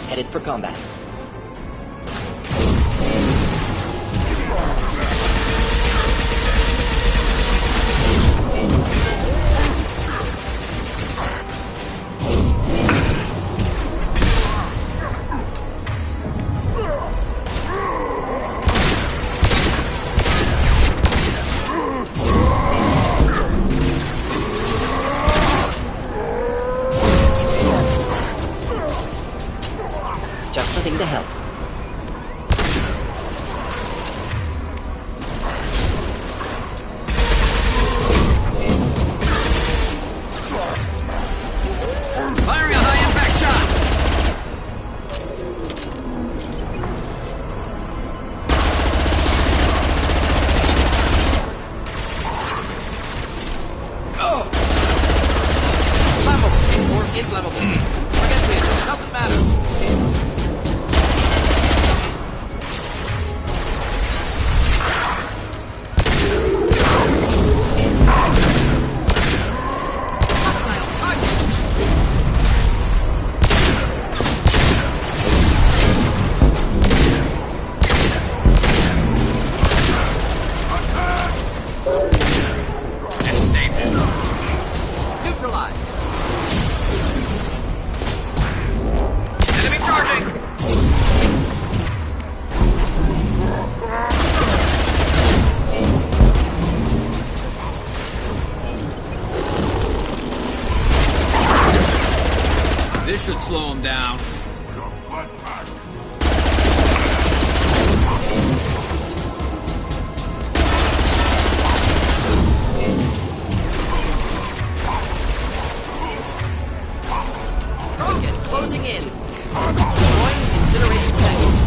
Headed for combat. Just nothing to help. Firing a high-impact shot! Oh! Flammable or inflammable. Forget this. Doesn't matter. should slow him down. Krogan closing in. Deploying incineration package.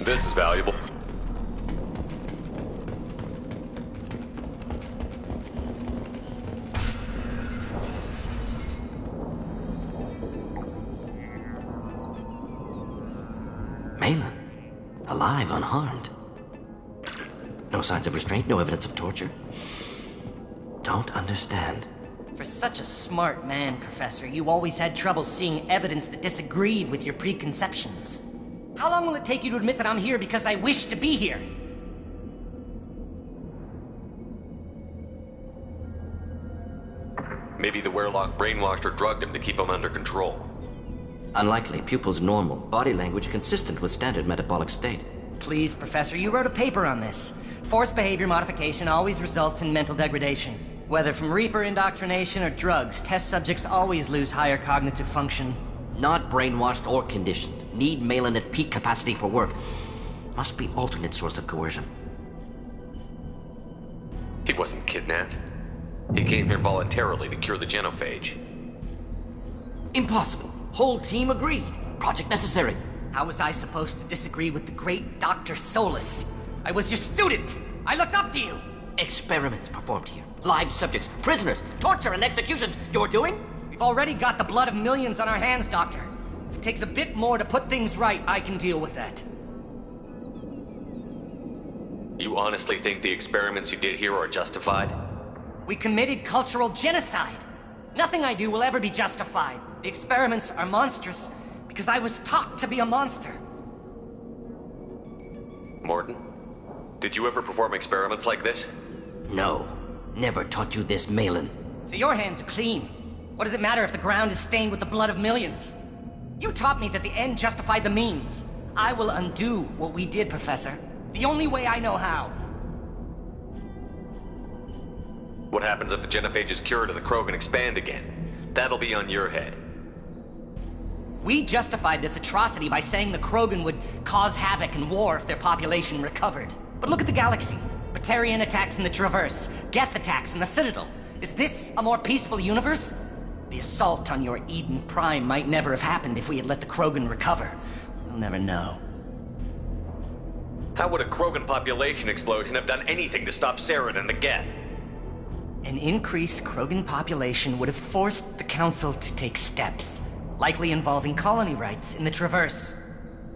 This is valuable. Malin, alive, unharmed. No signs of restraint, no evidence of torture. Don't understand. For such a smart man, Professor, you always had trouble seeing evidence that disagreed with your preconceptions. How long will it take you to admit that I'm here because I wish to be here? Maybe the Warlord brainwashed or drugged him to keep him under control. Unlikely. Pupil's normal. Body language consistent with standard metabolic state. Please, Professor, you wrote a paper on this. Forced behavior modification always results in mental degradation. Whether from Reaper indoctrination or drugs, test subjects always lose higher cognitive function. Not brainwashed or conditioned. Need Malin at peak capacity for work. Must be alternate source of coercion. He wasn't kidnapped. He came here voluntarily to cure the genophage. Impossible. Whole team agreed. Project necessary. How was I supposed to disagree with the great Dr. Solus? I was your student! I looked up to you! Experiments performed here. Live subjects, prisoners, torture and executions. You're doing? We've already got the blood of millions on our hands, Doctor. If it takes a bit more to put things right, I can deal with that. You honestly think the experiments you did here are justified? We committed cultural genocide. Nothing I do will ever be justified. The experiments are monstrous because I was taught to be a monster. Morton, did you ever perform experiments like this? No. Never taught you this, Malin. So your hands are clean. What does it matter if the ground is stained with the blood of millions? You taught me that the end justified the means. I will undo what we did, Professor. The only way I know how. What happens if the genophage is cured and the Krogan expand again? That'll be on your head. We justified this atrocity by saying the Krogan would cause havoc and war if their population recovered. But look at the galaxy. Batarian attacks in the Traverse, Geth attacks in the Citadel. Is this a more peaceful universe? The assault on your Eden Prime might never have happened if we had let the Krogan recover. We'll never know. How would a Krogan population explosion have done anything to stop Saren and the Geth? An increased Krogan population would have forced the Council to take steps, likely involving colony rights in the Traverse.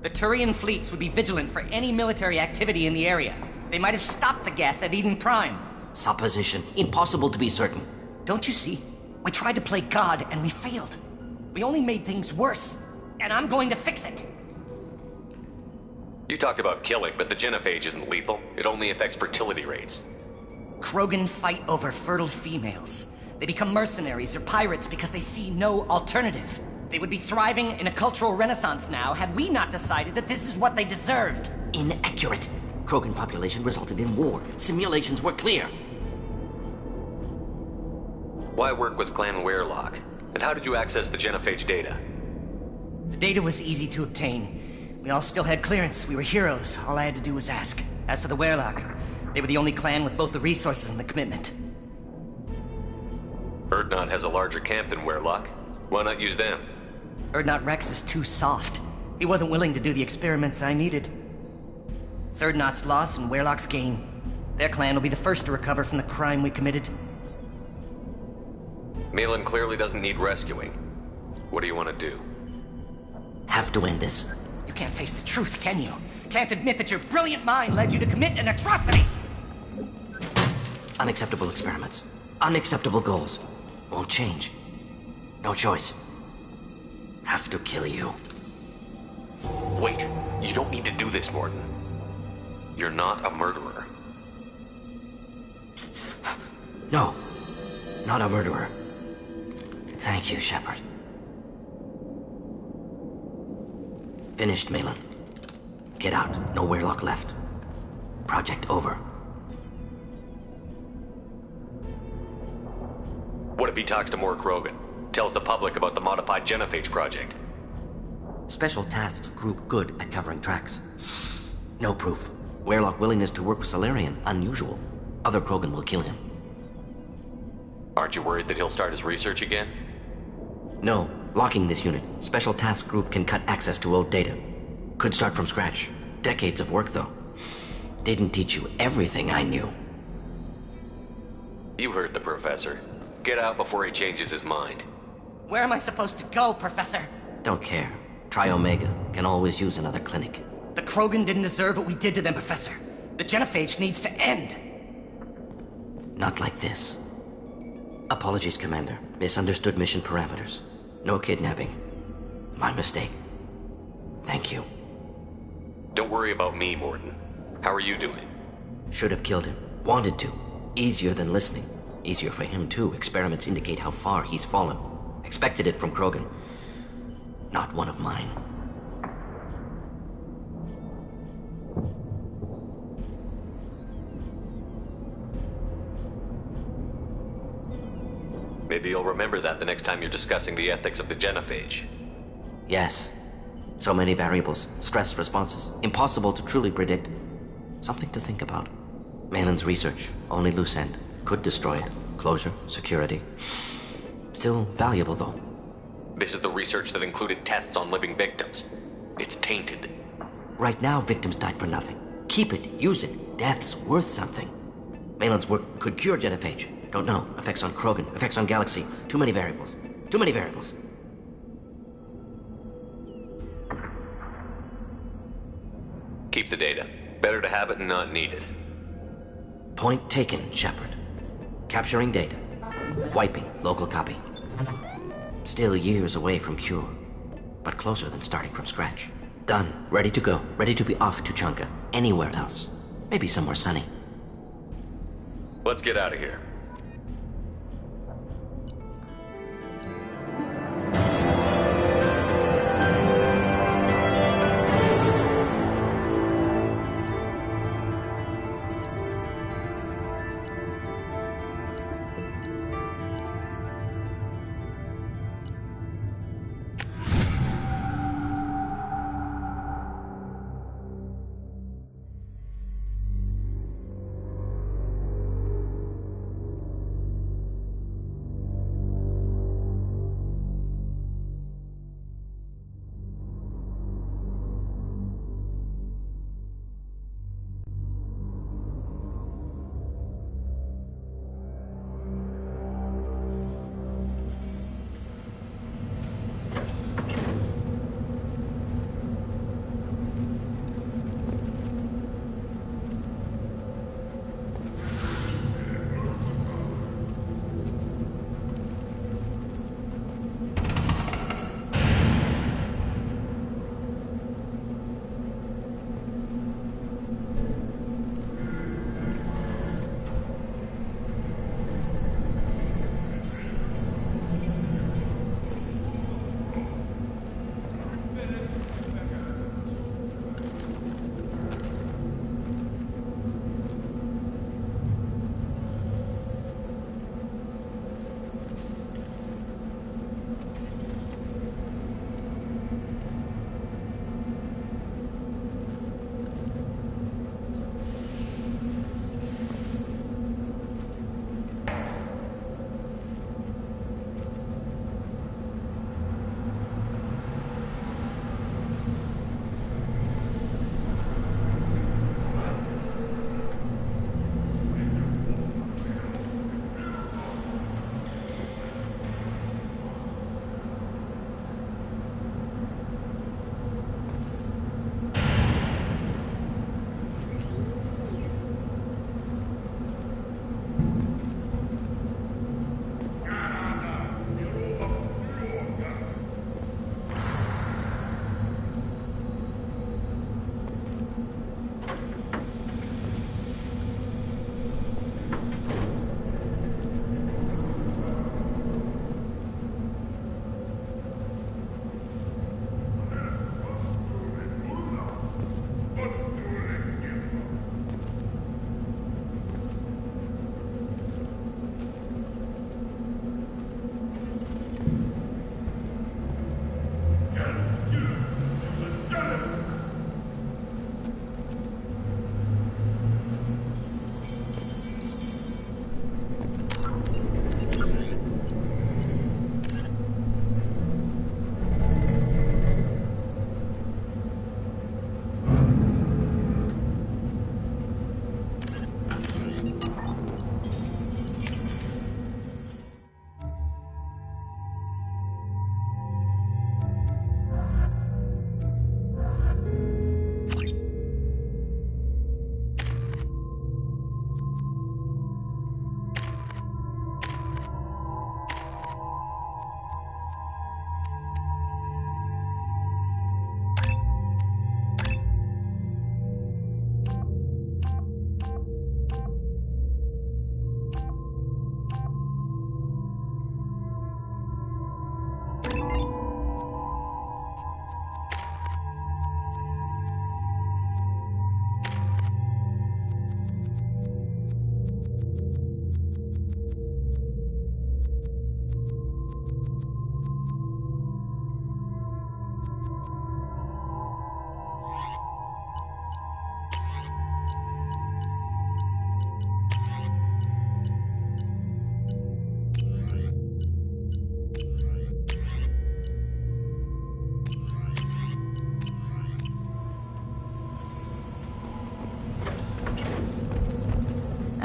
The Turian fleets would be vigilant for any military activity in the area. They might have stopped the Geth at Eden Prime. Supposition. Impossible to be certain. Don't you see? We tried to play God, and we failed. We only made things worse, and I'm going to fix it. You talked about killing, but the genophage isn't lethal. It only affects fertility rates. Krogan fight over fertile females. They become mercenaries or pirates because they see no alternative. They would be thriving in a cultural renaissance now had we not decided that this is what they deserved. Inaccurate. Krogan population resulted in war. Simulations were clear. Why work with Clan Warlord? And how did you access the genophage data? The data was easy to obtain. We all still had clearance. We were heroes. All I had to do was ask. As for the Warlord, they were the only clan with both the resources and the commitment. Urdnot has a larger camp than Warlord. Why not use them? Urdnot Wrex is too soft. He wasn't willing to do the experiments I needed. It's Urdnot's loss and Warlock's gain. Their clan will be the first to recover from the crime we committed. Malin clearly doesn't need rescuing. What do you want to do? Have to end this. You can't face the truth, can you? Can't admit that your brilliant mind led you to commit an atrocity! Unacceptable experiments. Unacceptable goals. Won't change. No choice. Have to kill you. Wait, you don't need to do this, Morton. You're not a murderer. No, not a murderer. Thank you, Shepard. Finished, Malin. Get out. No Warlord left. Project over. What if he talks to more Krogan? Tells the public about the modified genophage project? Special Tasks Group good at covering tracks. No proof. Warlord willingness to work with Salarian, unusual. Other Krogan will kill him. Aren't you worried that he'll start his research again? No. Locking this unit, Special Task Group can cut access to old data. Could start from scratch. Decades of work, though. Didn't teach you everything I knew. You heard the professor. Get out before he changes his mind. Where am I supposed to go, Professor? Don't care. Try Omega. Can always use another clinic. The Krogan didn't deserve what we did to them, Professor. The genophage needs to end. Not like this. Apologies, Commander. Misunderstood mission parameters. No kidnapping. My mistake. Thank you. Don't worry about me, Morton. How are you doing? Should have killed him. Wanted to. Easier than listening. Easier for him, too. Experiments indicate how far he's fallen. Expected it from Krogan. Not one of mine. Maybe you'll remember that the next time you're discussing the ethics of the genophage. Yes. So many variables, stress responses, impossible to truly predict. Something to think about. Malin's research, only loose end. Could destroy it. Closure, security. Still valuable, though. This is the research that included tests on living victims. It's tainted. Right now, victims died for nothing. Keep it, use it. Death's worth something. Malin's work could cure genophage. Don't know. Effects on Krogan, effects on Galaxy. Too many variables. Too many variables. Keep the data. Better to have it and not need it. Point taken, Shepard. Capturing data. Wiping local copy. Still years away from cure, but closer than starting from scratch. Done. Ready to go. Ready to be off to Chunka. Anywhere else. Maybe somewhere sunny. Let's get out of here.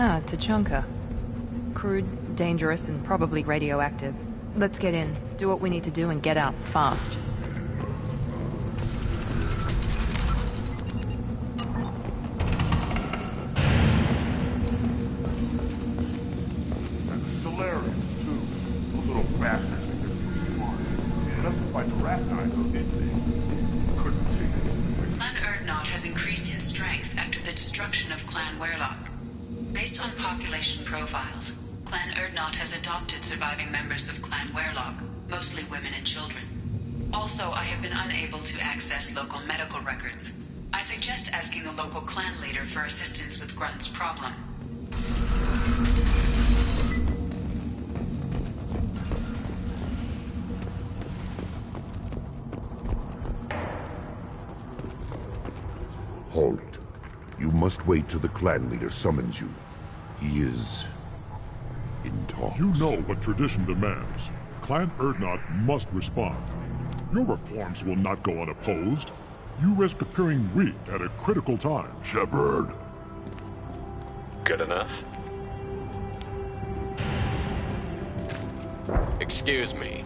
Ah, Tachanka. Crude, dangerous, and probably radioactive. Let's get in, do what we need to do, and get out fast. And the Solarians, too. Those little bastards think they're so smart. Justified the rat knife, didn't they? Couldn't take it. Clan Erdnot has increased in strength after the destruction of Clan Warlord. Based on population profiles, Clan Erdnot has adopted surviving members of Clan Warlord, mostly women and children. Also, I have been unable to access local medical records. I suggest asking the local clan leader for assistance with Grunt's problem. Halt. You must wait till the clan leader summons you. He is in talks. You know what tradition demands. Clan Erdnot must respond. Your reforms will not go unopposed. You risk appearing weak at a critical time. Shepard. Good enough. Excuse me.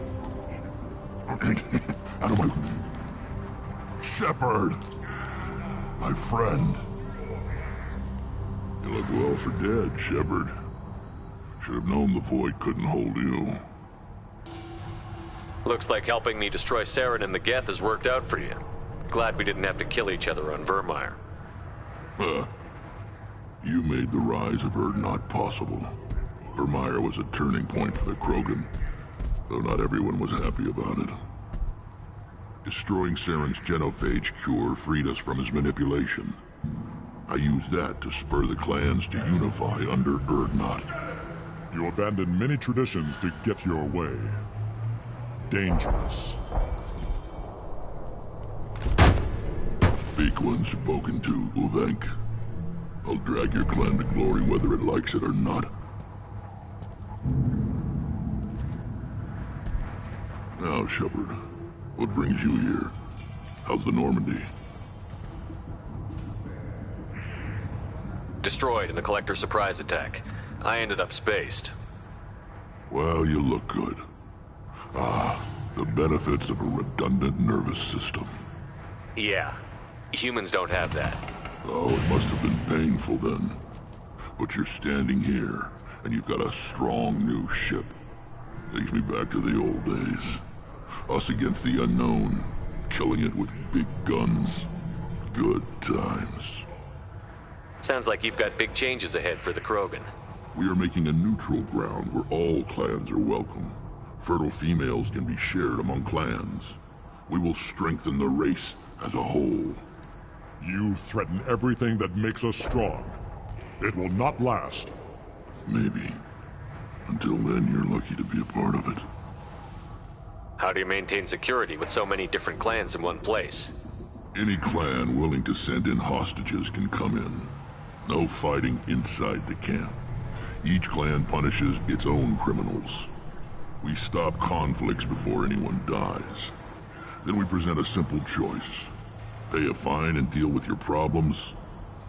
Out of my... Shepard! My friend. You look well for dead, Shepard. Should have known the Void couldn't hold you. Looks like helping me destroy Saren and the Geth has worked out for you. Glad we didn't have to kill each other on Vermeer. You made the rise of Erdnot possible. Vermeer was a turning point for the Krogan, though not everyone was happy about it. Destroying Saren's genophage cure freed us from his manipulation. I used that to spur the clans to unify under Erdnot. You abandoned many traditions to get your way. Dangerous. Speak when spoken to, Uvenk. I'll drag your clan to glory whether it likes it or not. Now, Shepard, what brings you here? How's the Normandy? Destroyed in a collector surprise attack. I ended up spaced. Well, you look good. Ah, the benefits of a redundant nervous system. Yeah, humans don't have that. Oh, it must have been painful then. But you're standing here, and you've got a strong new ship. Takes me back to the old days. Us against the unknown, killing it with big guns. Good times. Sounds like you've got big changes ahead for the Krogan. We are making a neutral ground where all clans are welcome. Fertile females can be shared among clans. We will strengthen the race as a whole. You threaten everything that makes us strong. It will not last. Maybe. Until then, you're lucky to be a part of it. How do you maintain security with so many different clans in one place? Any clan willing to send in hostages can come in. No fighting inside the camp. Each clan punishes its own criminals. We stop conflicts before anyone dies. Then we present a simple choice. Pay a fine and deal with your problems,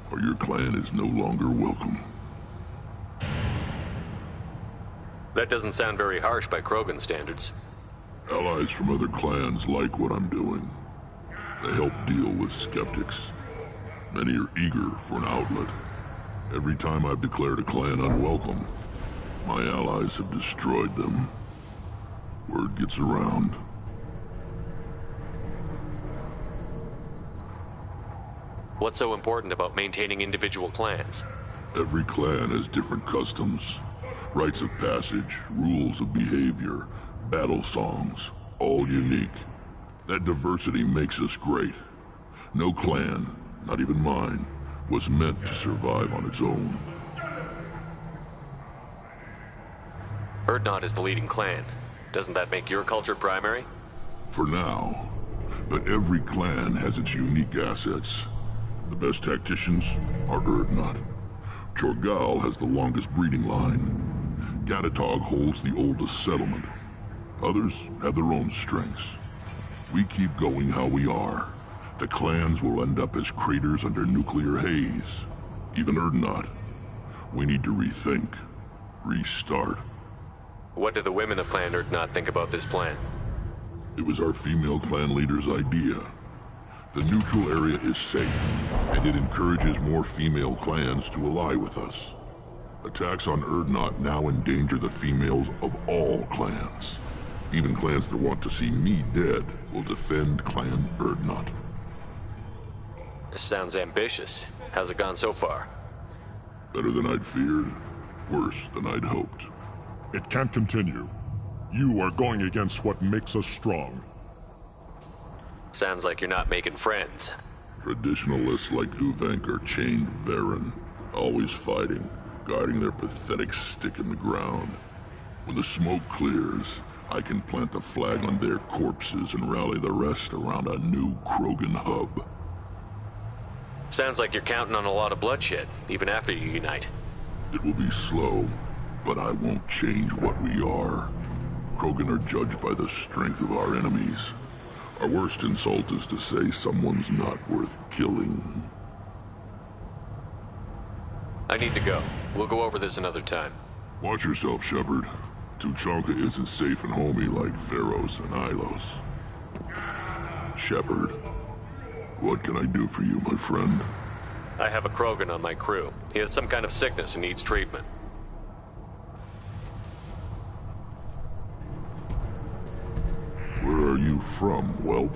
or your clan is no longer welcome. That doesn't sound very harsh by Krogan standards. Allies from other clans like what I'm doing. They help deal with skeptics. Many are eager for an outlet. Every time I've declared a clan unwelcome, my allies have destroyed them. Word gets around. What's so important about maintaining individual clans? Every clan has different customs, rites of passage, rules of behavior, battle songs, all unique. That diversity makes us great. No clan, not even mine, was meant to survive on its own. Erdnot is the leading clan. Doesn't that make your culture primary? For now. But every clan has its unique assets. The best tacticians are Erdnot. Chorgal has the longest breeding line. Gatatog holds the oldest settlement. Others have their own strengths. We keep going how we are. The clans will end up as craters under nuclear haze. Even Erdnot. We need to rethink. Restart. What did the women of Clan Urdnot think about this plan? It was our female clan leader's idea. The neutral area is safe, and it encourages more female clans to ally with us. Attacks on Urdnot now endanger the females of all clans. Even clans that want to see me dead will defend Clan Urdnot. This sounds ambitious. How's it gone so far? Better than I'd feared. Worse than I'd hoped. It can't continue. You are going against what makes us strong. Sounds like you're not making friends. Traditionalists like Uvenk are chained Varen, always fighting, guarding their pathetic stick in the ground. When the smoke clears, I can plant the flag on their corpses and rally the rest around a new Krogan hub. Sounds like you're counting on a lot of bloodshed, even after you unite. It will be slow, but I won't change what we are. Krogan are judged by the strength of our enemies. Our worst insult is to say someone's not worth killing. I need to go. We'll go over this another time. Watch yourself, Shepard. Tuchanka isn't safe and homey like Pharaohs and Ilos. Shepard, what can I do for you, my friend? I have a Krogan on my crew. He has some kind of sickness and needs treatment. Where are you from, whelp?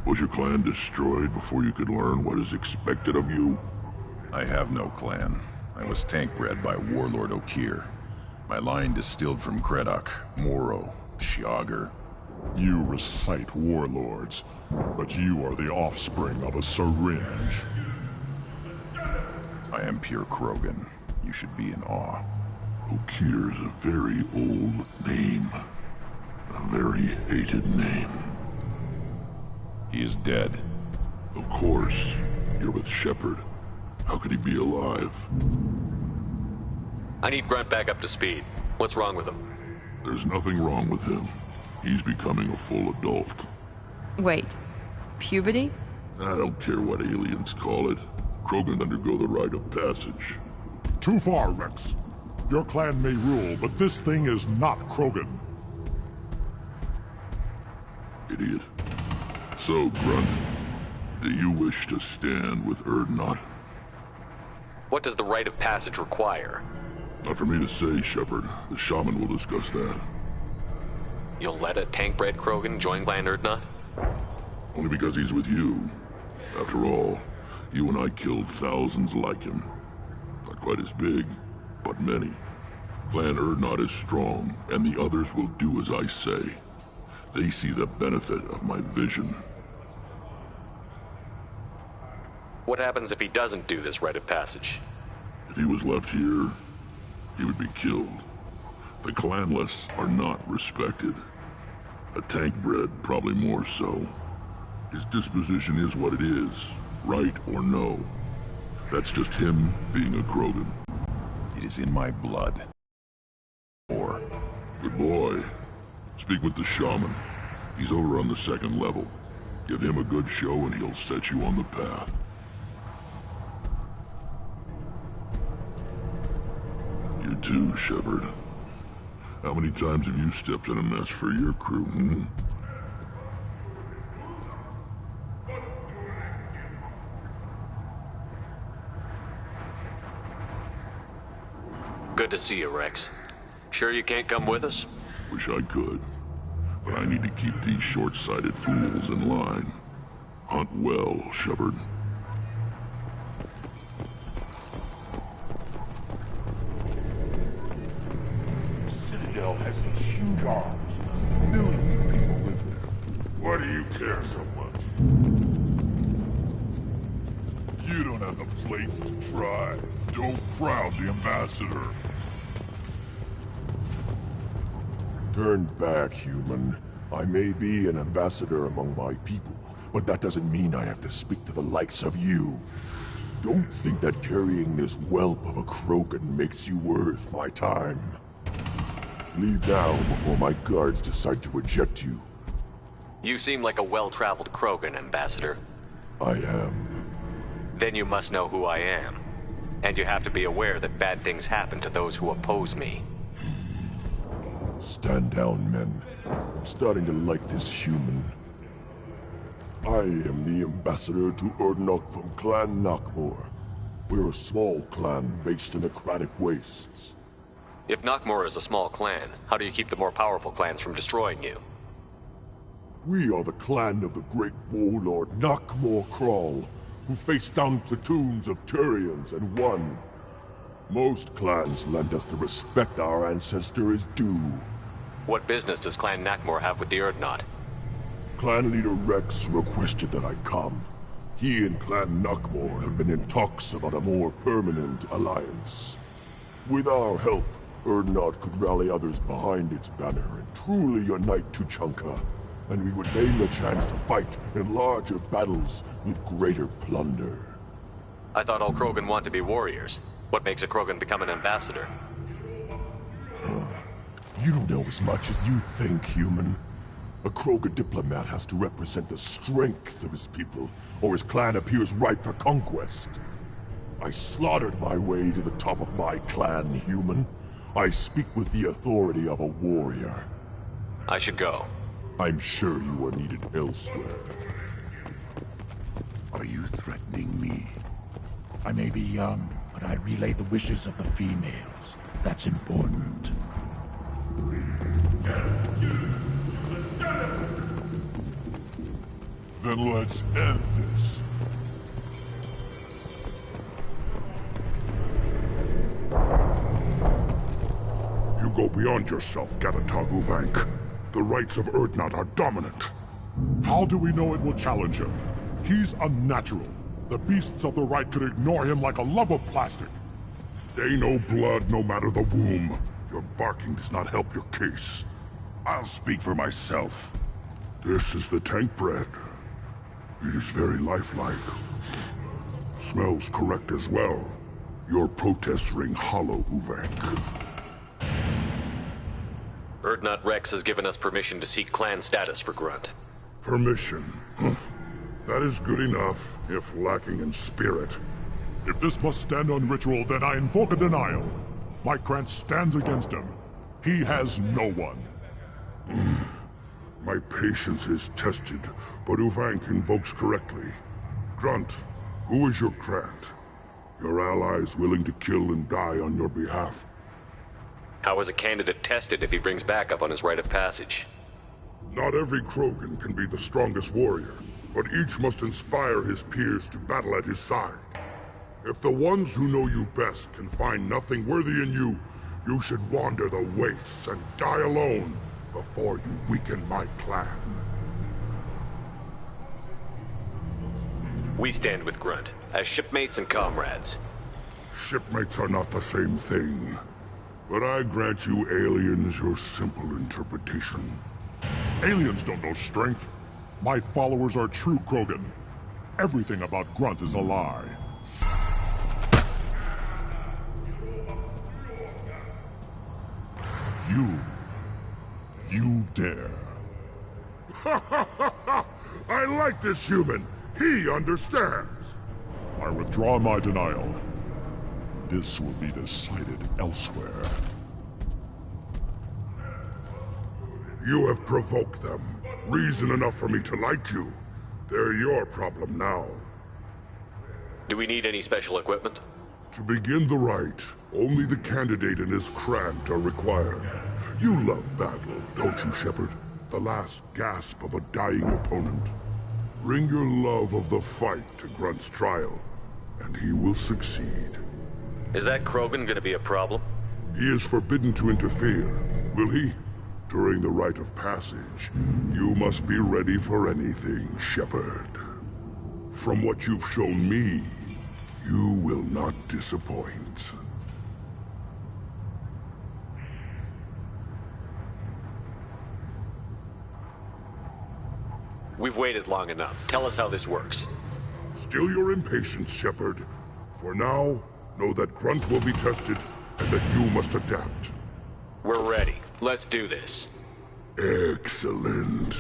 Was your clan destroyed before you could learn what is expected of you? I have no clan. I was tank bred by Warlord Okeer. My line distilled from Creddock, Moro, Shiagar. You recite warlords, but you are the offspring of a syringe. I am pure Krogan. You should be in awe. Okeer is a very old name. A very hated name. He is dead. Of course. You're with Shepard. How could he be alive? I need Grunt back up to speed. What's wrong with him? There's nothing wrong with him. He's becoming a full adult. Wait. Puberty? I don't care what aliens call it. Krogan undergo the rite of passage. Too far, Wrex. Your clan may rule, but this thing is not Krogan. Idiot. So, Grunt, do you wish to stand with Urdnot? What does the rite of passage require? Not for me to say, Shepard. The shaman will discuss that. You'll let a tank-bred Krogan join Clan Urdnot? Only because he's with you. After all, you and I killed thousands like him. Not quite as big, but many. Clan Urdnot is strong, and the others will do as I say. They see the benefit of my vision. What happens if he doesn't do this rite of passage? If he was left here, he would be killed. The clanless are not respected. A tank bred, probably more so. His disposition is what it is, right or no. That's just him being a Krogan. It is in my blood. Or... Good boy. Speak with the shaman. He's over on the second level. Give him a good show and he'll set you on the path. You too, Shepard. How many times have you stepped in a mess for your crew, hmm? Good to see you, Wrex. Sure you can't come with us? Wish I could. But I need to keep these short-sighted fools in line. Hunt well, Shepard. The Citadel has these huge arms. Millions of people live there. Why do you care so much? You don't have the plates to try. Don't crowd the ambassador. Turn back, human. I may be an ambassador among my people, but that doesn't mean I have to speak to the likes of you. Don't think that carrying this whelp of a Krogan makes you worth my time. Leave now before my guards decide to eject you. You seem like a well-traveled Krogan, Ambassador. I am. Then you must know who I am. And you have to be aware that bad things happen to those who oppose me. Stand down, men. I'm starting to like this human. I am the ambassador to Urdnot from Clan Knockmore. We're a small clan based in the Aquatic Wastes. If Knockmore is a small clan, how do you keep the more powerful clans from destroying you? We are the clan of the great Warlord Knockmore Crawl, who faced down platoons of Turians and won. Most clans lend us the respect our ancestor is due. What business does Clan Knockmore have with the Urdnot? Clan leader Wrex requested that I come. He and Clan Knockmore have been in talks about a more permanent alliance. With our help, Urdnot could rally others behind its banner and truly unite Tuchanka, and we would gain the chance to fight in larger battles with greater plunder. I thought all Krogan want to be warriors. What makes a Krogan become an ambassador? You don't know as much as you think, human. A Krogan diplomat has to represent the strength of his people, or his clan appears ripe for conquest. I slaughtered my way to the top of my clan, human. I speak with the authority of a warrior. I should go. I'm sure you are needed elsewhere. Are you threatening me? I may be young, but I relay the wishes of the females. That's important. Then let's end this. You go beyond yourself, Gatatog Uvank. The rights of Urdnot are dominant. How do we know it will challenge him? He's unnatural. The beasts of the right could ignore him like a lump of plastic. They know blood no matter the womb. Your barking does not help your case. I'll speak for myself. This is the tank bread. It is very lifelike. Smells correct as well. Your protests ring hollow, Uvank. Urdnot Wrex has given us permission to seek clan status for Grunt. Permission? Huh. That is good enough, if lacking in spirit. If this must stand on ritual, then I invoke a denial. MIChaelinzo stands against him. He has no one. My patience is tested, but Uvank invokes correctly. Grunt, who is your Krant? Your allies willing to kill and die on your behalf? How is a candidate tested if he brings backup on his rite of passage? Not every Krogan can be the strongest warrior, but each must inspire his peers to battle at his side. If the ones who know you best can find nothing worthy in you, you should wander the wastes and die alone before you weaken my clan. We stand with Grunt, as shipmates and comrades. Shipmates are not the same thing. But I grant you aliens your simple interpretation. Aliens don't know strength. My followers are true Krogan. Everything about Grunt is a lie. You dare. I like this human. He understands. I withdraw my denial. This will be decided elsewhere. You have provoked them. Reason enough for me to like you. They're your problem now. Do we need any special equipment? To begin the rite, only the candidate and his Krant are required. You love battle, don't you, Shepard? The last gasp of a dying opponent. Bring your love of the fight to Grunt's trial, and he will succeed. Is that Krogan gonna be a problem? He is forbidden to interfere, will he? During the rite of passage, you must be ready for anything, Shepard. From what you've shown me, you will not disappoint. We've waited long enough. Tell us how this works. Still your impatience, Shepard. For now, know that Grunt will be tested, and that you must adapt. We're ready. Let's do this. Excellent.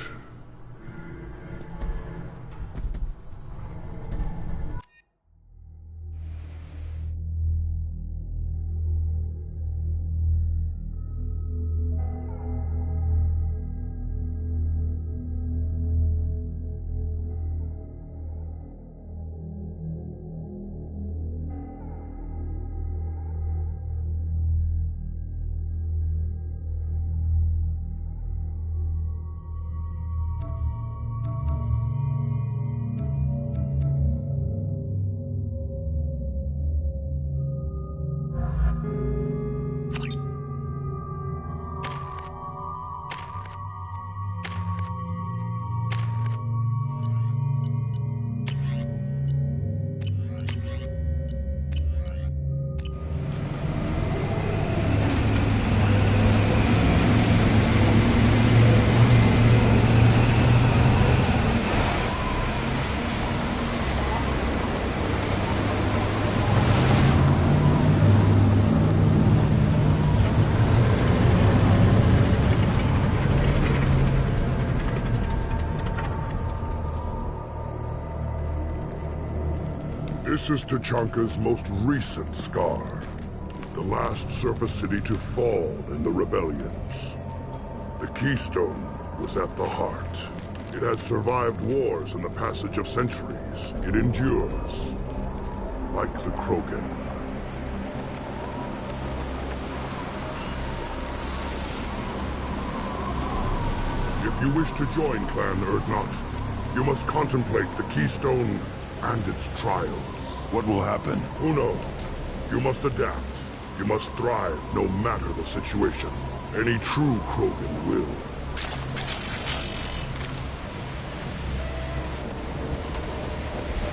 This is Tachanka's most recent scar. The last surface city to fall in the rebellions. The Keystone was at the heart. It has survived wars and the passage of centuries. It endures. Like the Krogan. If you wish to join Clan Urdnot, you must contemplate the Keystone and its trials. What will happen? Who knows? You must adapt. You must thrive no matter the situation. Any true Krogan will.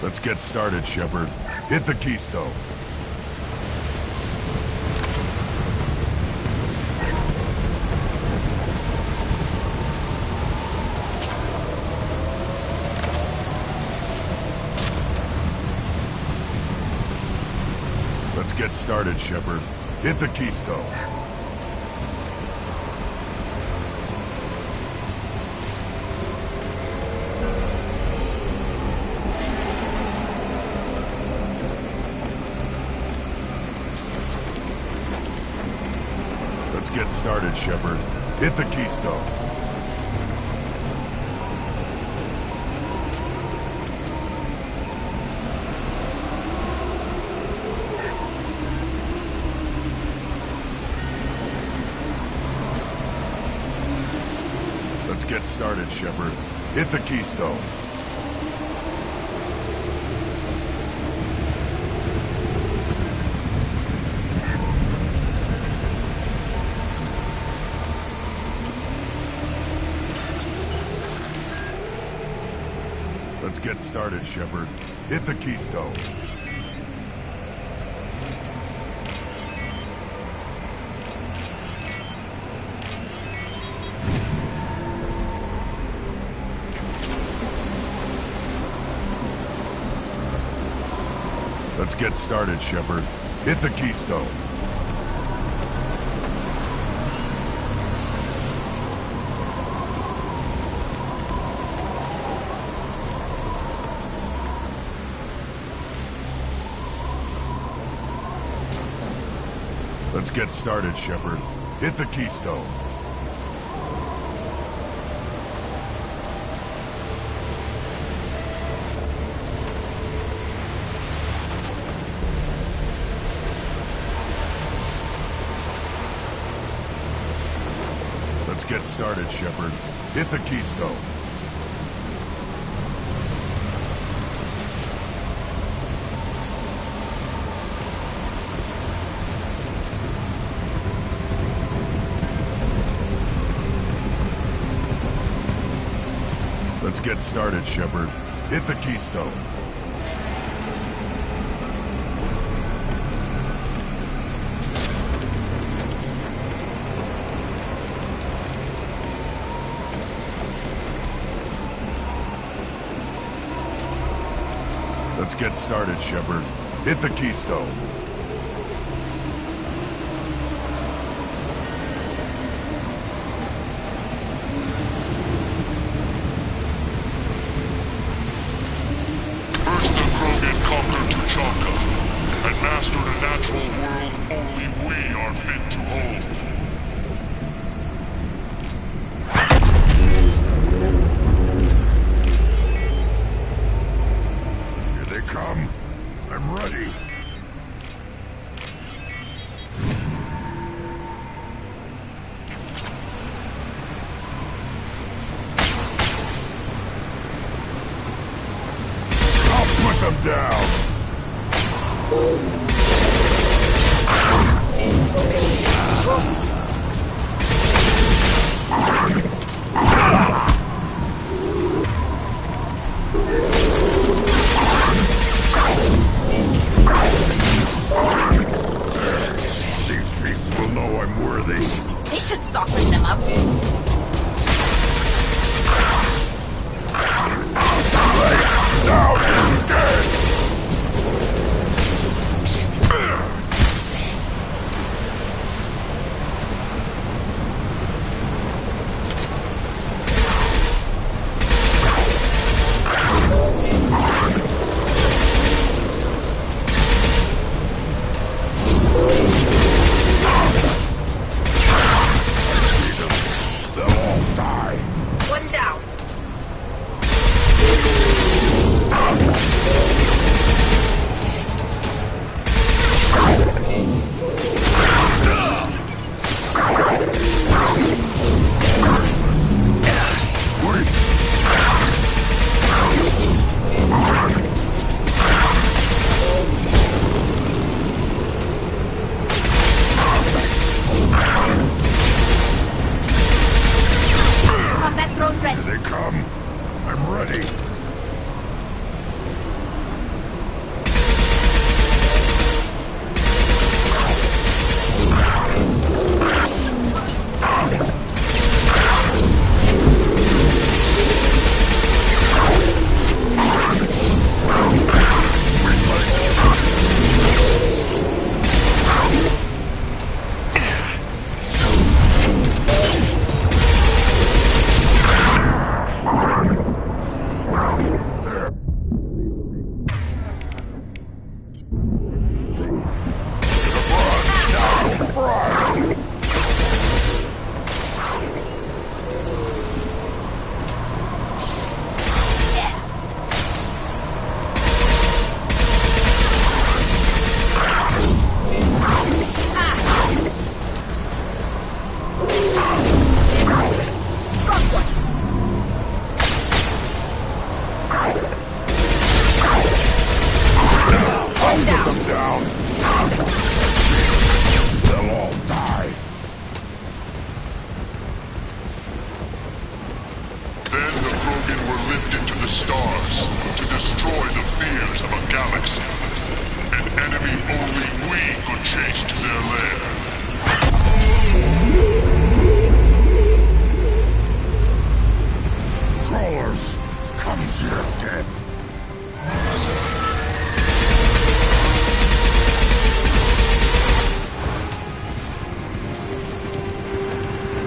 Let's get started, Shepard. Hit the Keystone. Let's get started, Shepard. Hit the Keystone. Let's get started, Shepard. Hit the Keystone. Let's get started, Shepard. Hit the Keystone. Let's get started, Shepard. Hit the Keystone. Let's get started, Shepard. Hit the Keystone. Let's get started, Shepard. Hit the Keystone. Let's get started, Shepard. Hit the Keystone. Let's get started, Shepard. Hit the Keystone. Let's get started, Shepard. Hit the Keystone. First the Krogan conquered Tachanka, and mastered a natural world only we are fit to hold. Here they come. I'm ready. I'll put them down. These beasts will know I'm worthy. They should soften them up. Down and dead! already.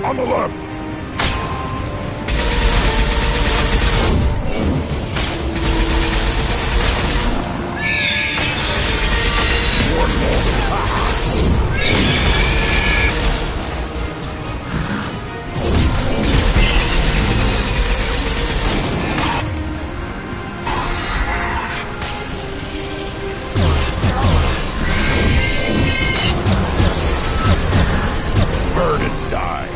On the left! Burn and die!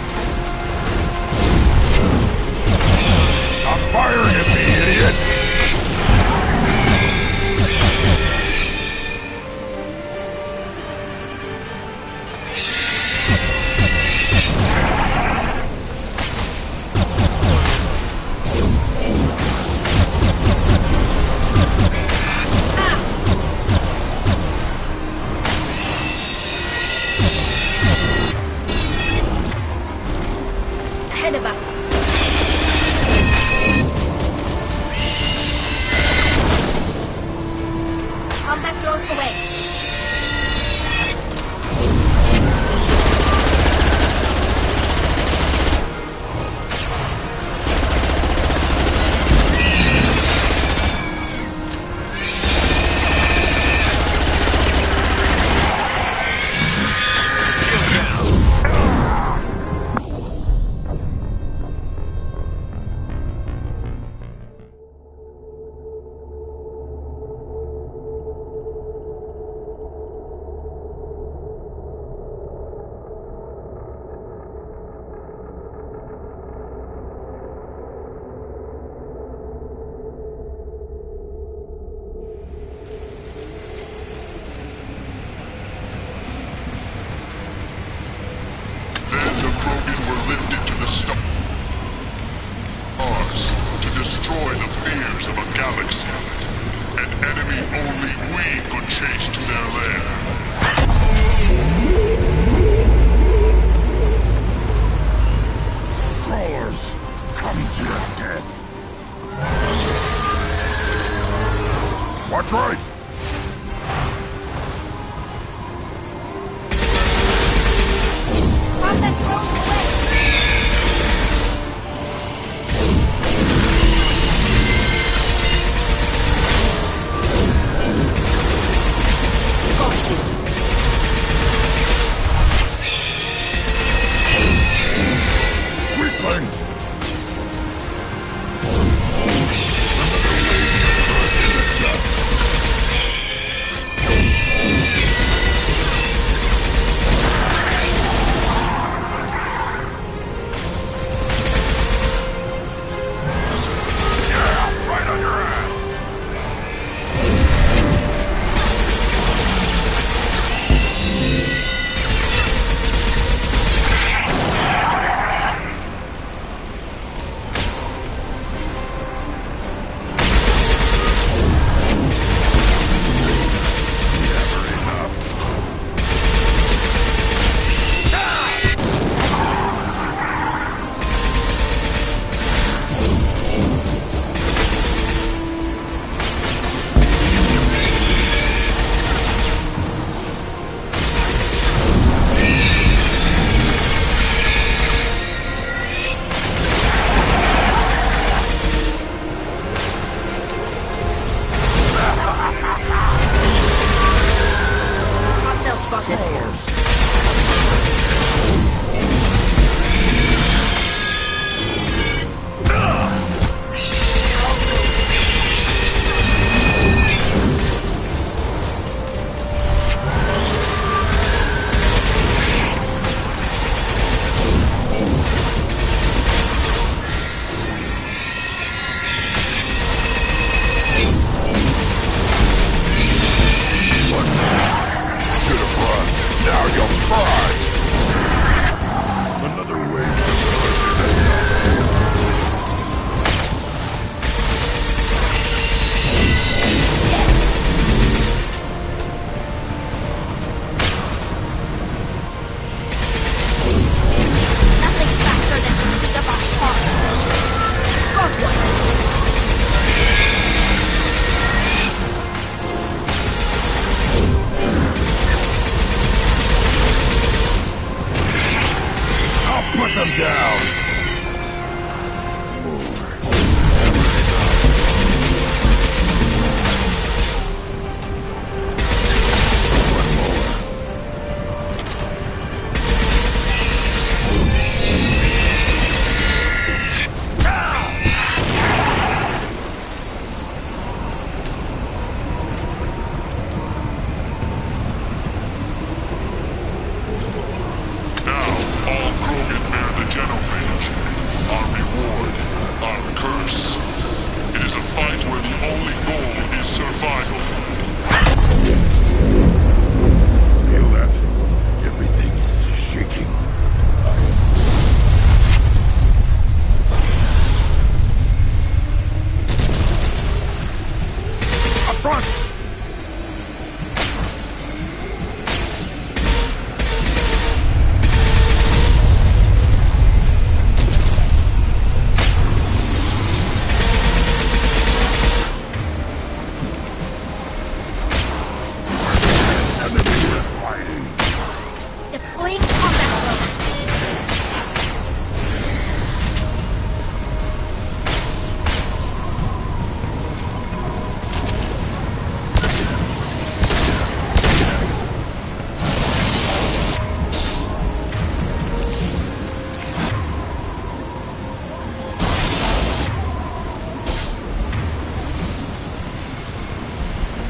Shut them down!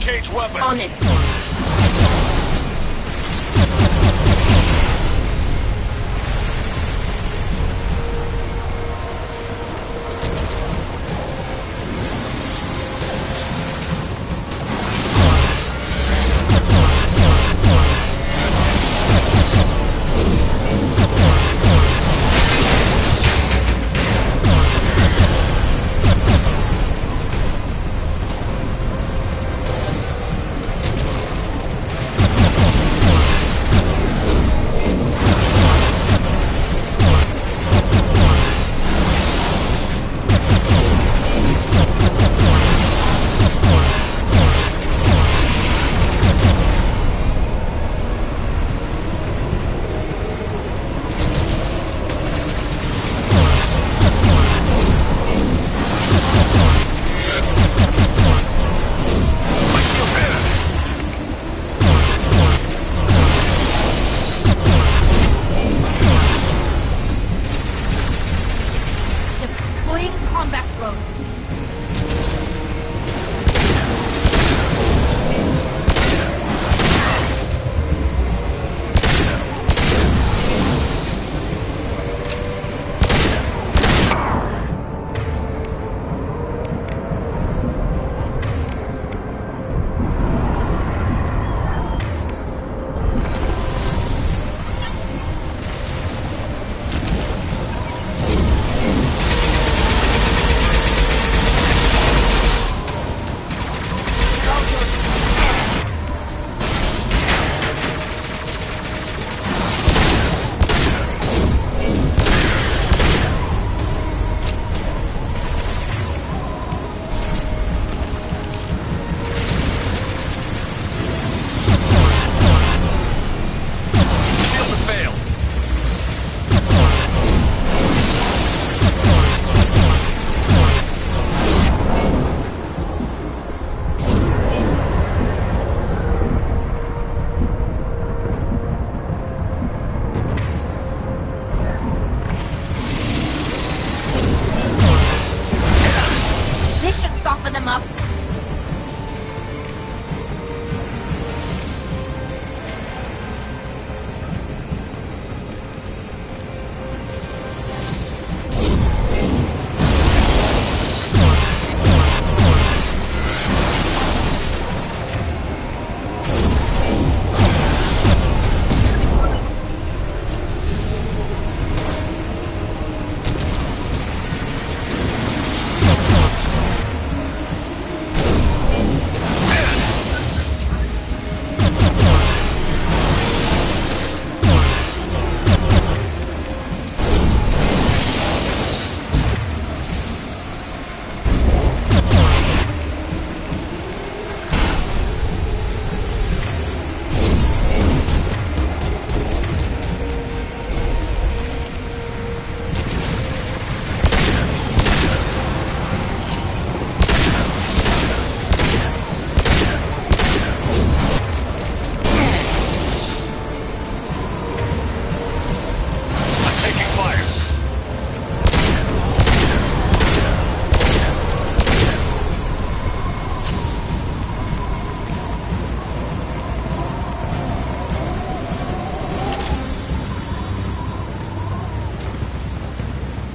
Change weapons. On it.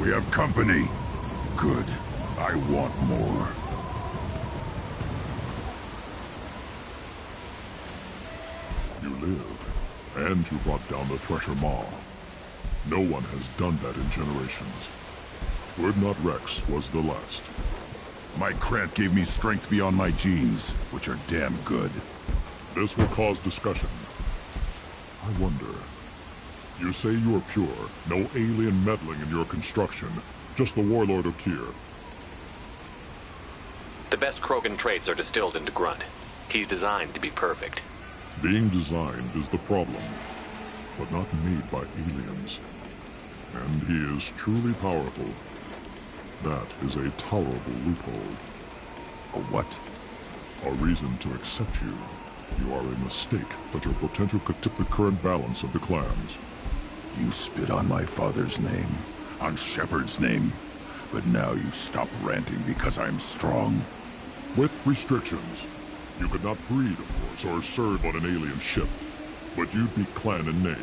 We have company. Good. I want more. You live, and you brought down the Thresher Maw. No one has done that in generations. Would not Wrex was the last. My cramp gave me strength beyond my genes, which are damn good. This will cause discussion. I wonder... You say you are pure, no alien meddling in your construction, just the Warlord Okier. The best Krogan traits are distilled into Grunt. He's designed to be perfect. Being designed is the problem, but not made by aliens. And he is truly powerful. That is a tolerable loophole. A what? A reason to accept you. You are a mistake that your potential could tip the current balance of the clans. You spit on my father's name, on Shepard's name, but now you stop ranting because I'm strong. With restrictions. You could not breed, of course, or serve on an alien ship, but you'd be clan in name.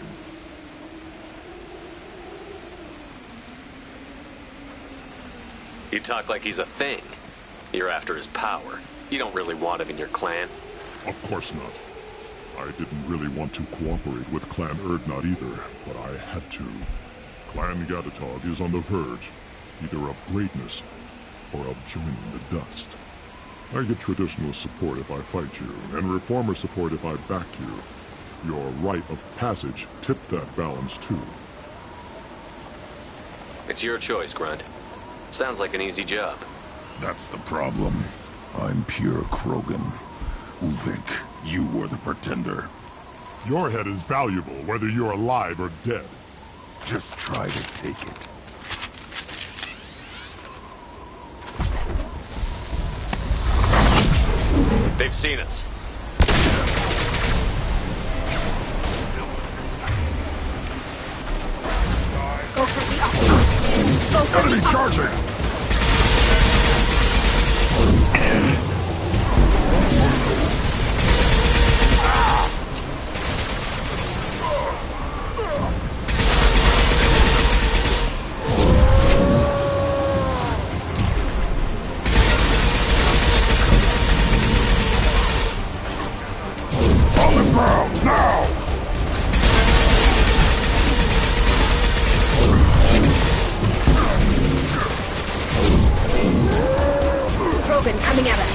You talk like he's a thing. You're after his power. You don't really want him in your clan. Of course not. I didn't really want to cooperate with Clan Urdnot either, but I had to. Clan Gatatog is on the verge, either of greatness or of joining the dust. I get traditionalist support if I fight you, and reformer support if I back you. Your rite of passage tipped that balance too. It's your choice, Grunt. Sounds like an easy job. That's the problem. I'm pure Krogan. Uvik, you were the pretender. Your head is valuable, whether you're alive or dead. Just try to take it. They've seen us. Go for the up. Go for Enemy the up. charging! On the ground, now! Krogan coming at us.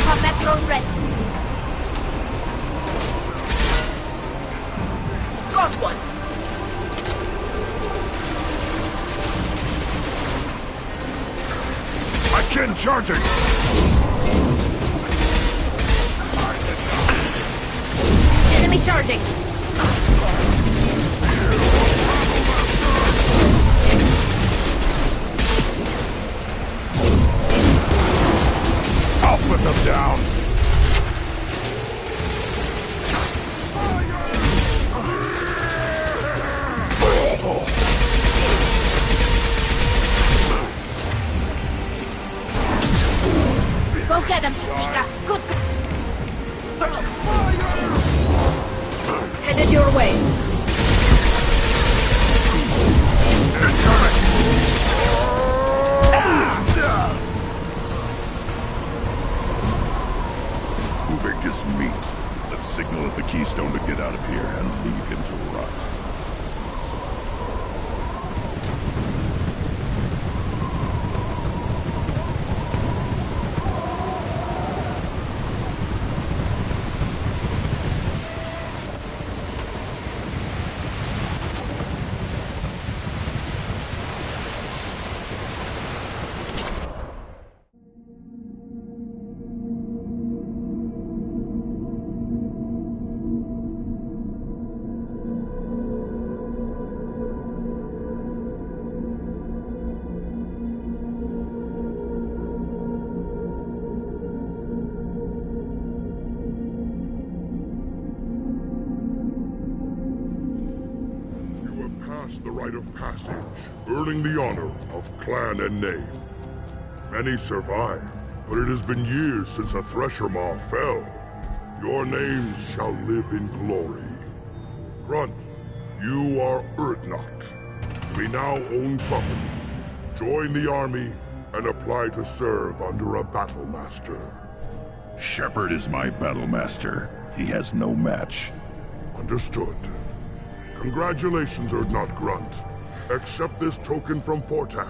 Combat drone ready. Got one. Again charging! Enemy charging. I'll put them down! Go get them, Mika. Good. Headed your way. Uvik is meat. Let's signal at the Keystone to get out of here and leave him to rot. The rite of passage, earning the honor of clan and name. Many survive, but it has been years since a Thresher Maw fell. Your names shall live in glory. Grunt, you are Urdnot. We now own property. Join the army and apply to serve under a battle master. Shepard is my battle master. He has no match. Understood. Congratulations, Urdnot Grunt. Accept this token from Fortak.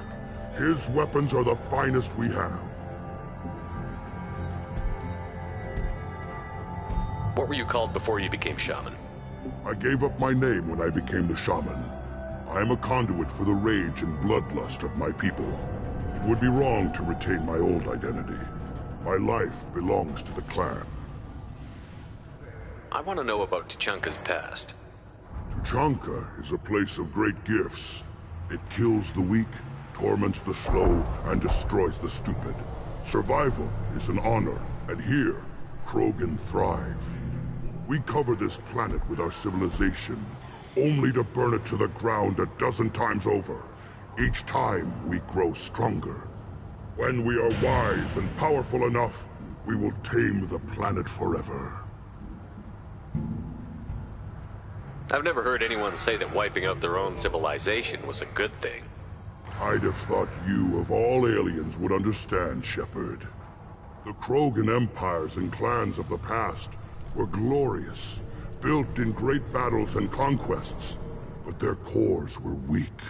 His weapons are the finest we have. What were you called before you became shaman? I gave up my name when I became the shaman. I am a conduit for the rage and bloodlust of my people. It would be wrong to retain my old identity. My life belongs to the clan. I want to know about Tuchanka's past. Tuchanka is a place of great gifts. It kills the weak, torments the slow, and destroys the stupid. Survival is an honor, and here, Krogan thrive. We cover this planet with our civilization, only to burn it to the ground a dozen times over. Each time, we grow stronger. When we are wise and powerful enough, we will tame the planet forever. I've never heard anyone say that wiping out their own civilization was a good thing. I'd have thought you, of all aliens, would understand, Shepard. The Krogan empires and clans of the past were glorious, built in great battles and conquests, but their cores were weak.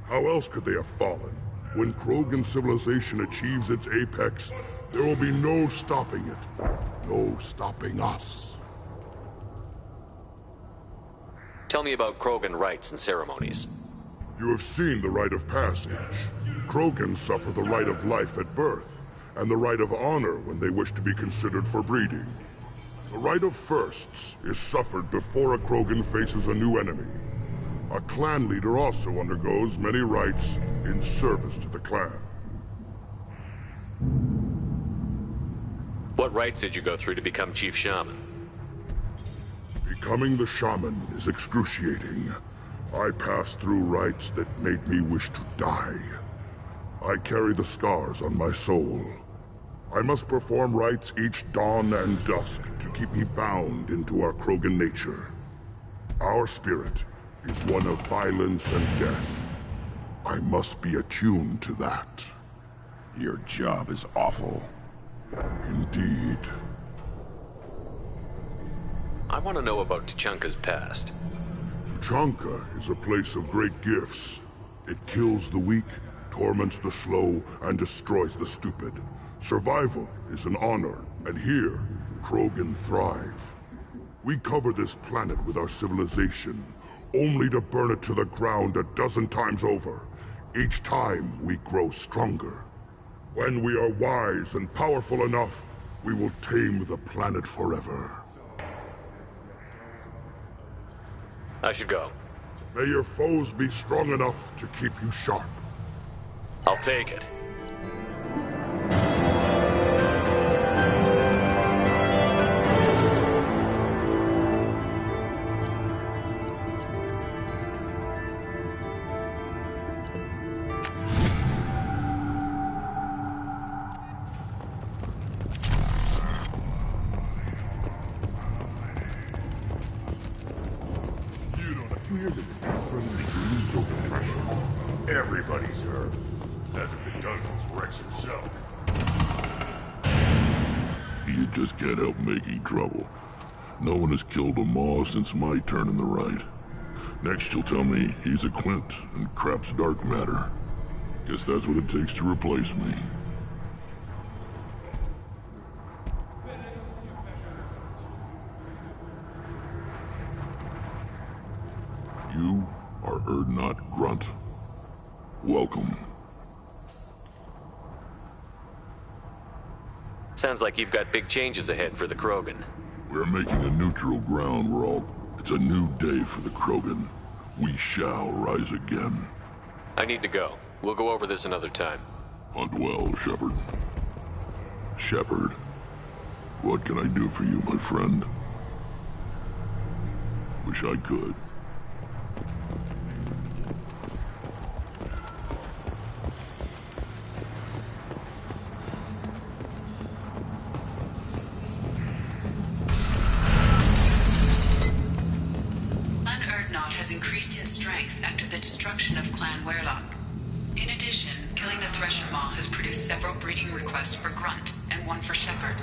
How else could they have fallen? When Krogan civilization achieves its apex, there will be no stopping it. No stopping us. Tell me about Krogan rites and ceremonies. You have seen the rite of passage. Krogan suffer the rite of life at birth, and the rite of honor when they wish to be considered for breeding. The rite of firsts is suffered before a Krogan faces a new enemy. A clan leader also undergoes many rites in service to the clan. What rites did you go through to become Chief Shaman? Becoming the shaman is excruciating. I passed through rites that made me wish to die. I carry the scars on my soul. I must perform rites each dawn and dusk to keep me bound into our Krogan nature. Our spirit is one of violence and death. I must be attuned to that. Your job is awful. Indeed. I want to know about Tuchanka's past. Tuchanka is a place of great gifts. It kills the weak, torments the slow, and destroys the stupid. Survival is an honor, and here, Krogan thrive. We cover this planet with our civilization, only to burn it to the ground a dozen times over. Each time, we grow stronger. When we are wise and powerful enough, we will tame the planet forever. I should go. May your foes be strong enough to keep you sharp. I'll take it. Everybody's heard. Hasn't been done since Wrex himself. You just can't help making trouble. No one has killed a Maw since my turn in the right. Next you'll tell me he's a Quint and crap's dark matter. Guess that's what it takes to replace me. You are Urdnot Grunt. Welcome. Sounds like you've got big changes ahead for the Krogan. We're making a neutral ground where all... It's a new day for the Krogan. We shall rise again. I need to go. We'll go over this another time. Hunt well, Shepard. Shepard, what can I do for you, my friend? Wish I could. Dreadnought has increased in strength after the destruction of Clan Warlord. In addition, killing the Thresher Maw has produced several breeding requests for Grunt and one for Shepherd.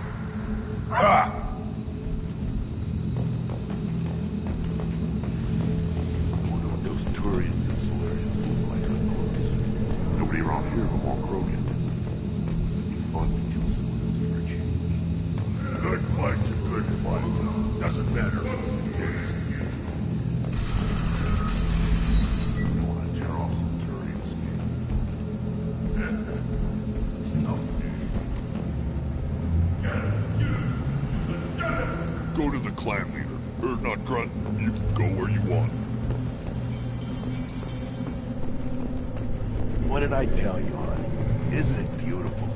Ah! I wonder what those Turians and Solarians look like up close. Nobody around here but more Krogan. It'd be fun to kill some of those for a change. Good fight's a good fight. Doesn't matter who's engaged. I want to tear off some Turian skin. Go to the clan leader. Not Grunt. You can go where you want. What did I tell you, honey? Isn't it beautiful?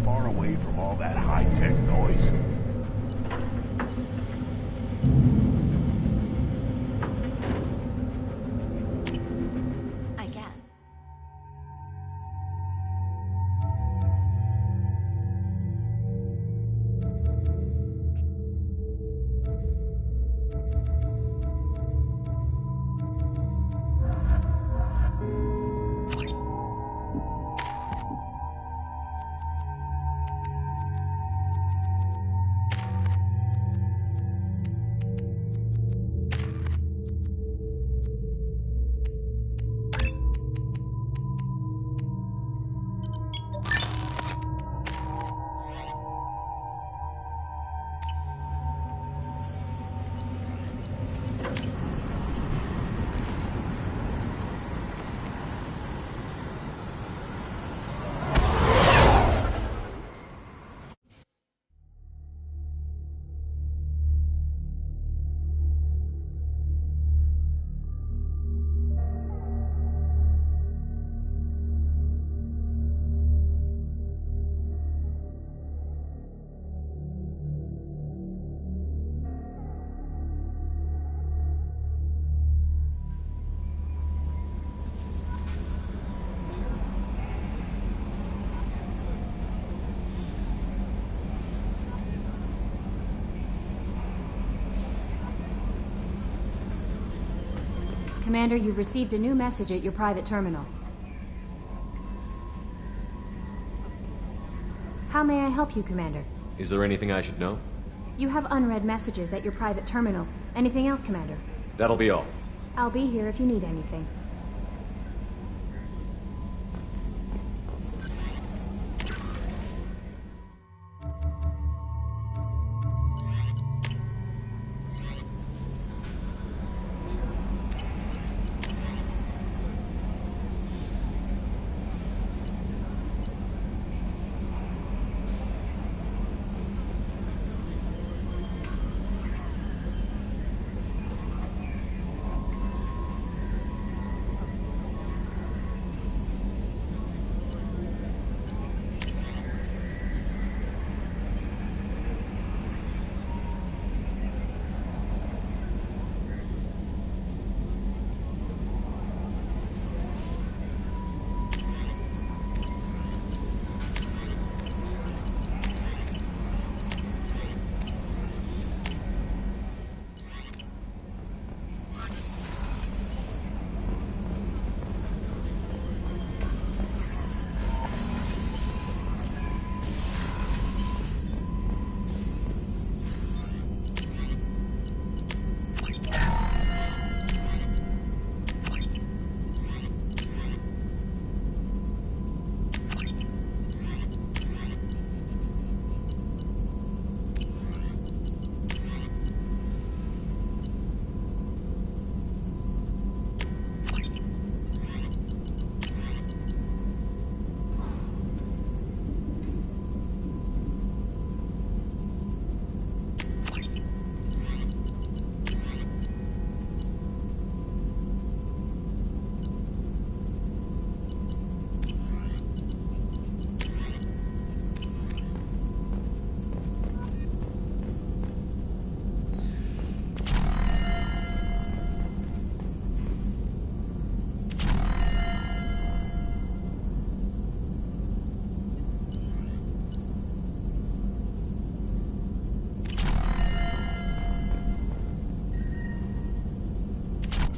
Far away from all that high-tech noise. I guess. Commander, you've received a new message at your private terminal. How may I help you, Commander? Is there anything I should know? You have unread messages at your private terminal. Anything else, Commander? That'll be all. I'll be here if you need anything.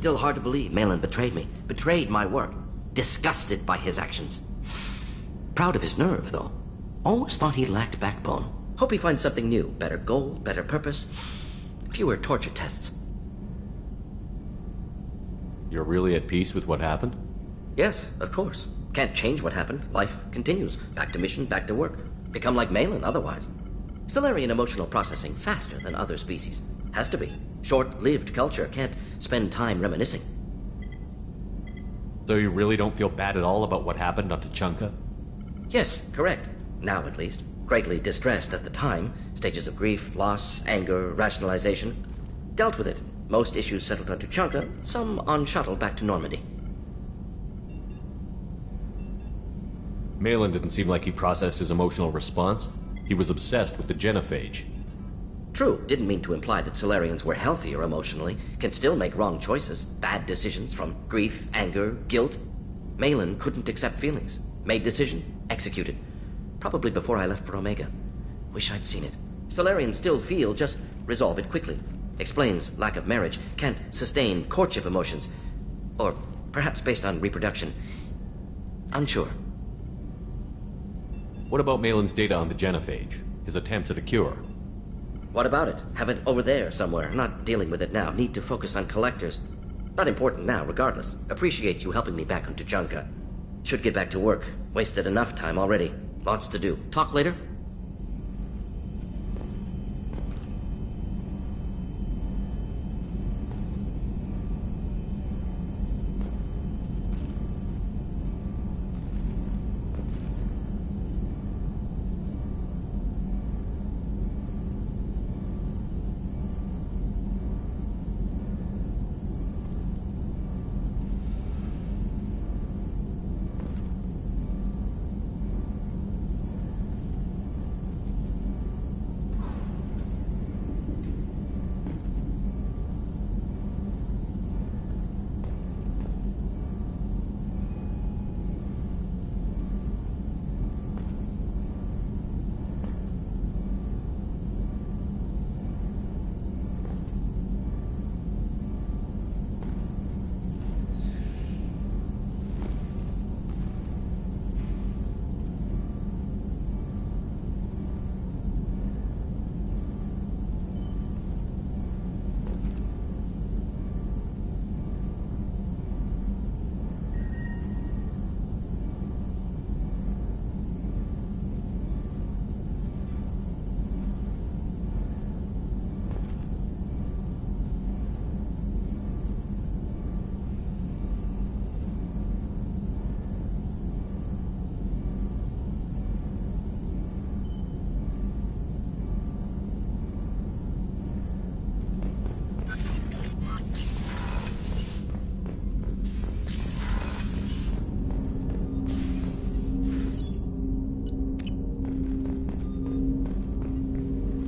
Still hard to believe Malin betrayed me. Betrayed my work. Disgusted by his actions. Proud of his nerve, though. Always thought he lacked backbone. Hope he finds something new. Better goal, better purpose. Fewer torture tests. You're really at peace with what happened? Yes, of course. Can't change what happened. Life continues. Back to mission, back to work. Become like Malin otherwise. Solarian emotional processing faster than other species. Has to be. Short-lived culture. Can't spend time reminiscing. So you really don't feel bad at all about what happened on Tuchanka? Yes, correct. Now at least. Greatly distressed at the time. Stages of grief, loss, anger, rationalization. Dealt with it. Most issues settled on Tuchanka, some on shuttle back to Normandy. Malin didn't seem like he processed his emotional response. He was obsessed with the genophage. True, didn't mean to imply that Solarians were healthier emotionally, can still make wrong choices, bad decisions from grief, anger, guilt. Malin couldn't accept feelings. Made decision, executed. Probably before I left for Omega. Wish I'd seen it. Solarians still feel, just resolve it quickly. Explains lack of marriage, can't sustain courtship emotions. Or perhaps based on reproduction. Unsure. What about Malin's data on the genophage? His attempts at a cure? What about it? Have it over there somewhere. Not dealing with it now. Need to focus on collectors. Not important now, regardless. Appreciate you helping me back on Tuchanka. Should get back to work. Wasted enough time already. Lots to do. Talk later?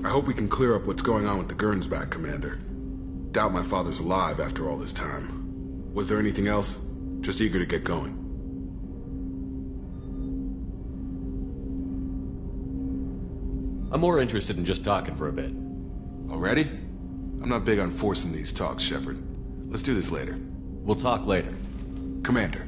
I hope we can clear up what's going on with the Gernsback, Commander. Doubt my father's alive after all this time. Was there anything else? Just eager to get going. I'm more interested in just talking for a bit. Already? I'm not big on forcing these talks, Shepard. Let's do this later. We'll talk later. Commander.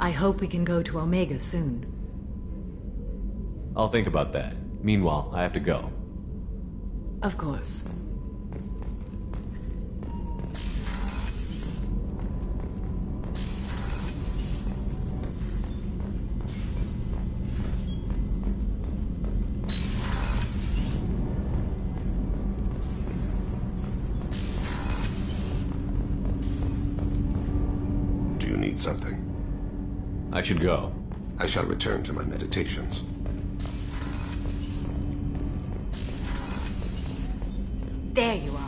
I hope we can go to Omega soon. I'll think about that. Meanwhile, I have to go. Of course. Do you need something? I should go. I shall return to my meditations. There you are.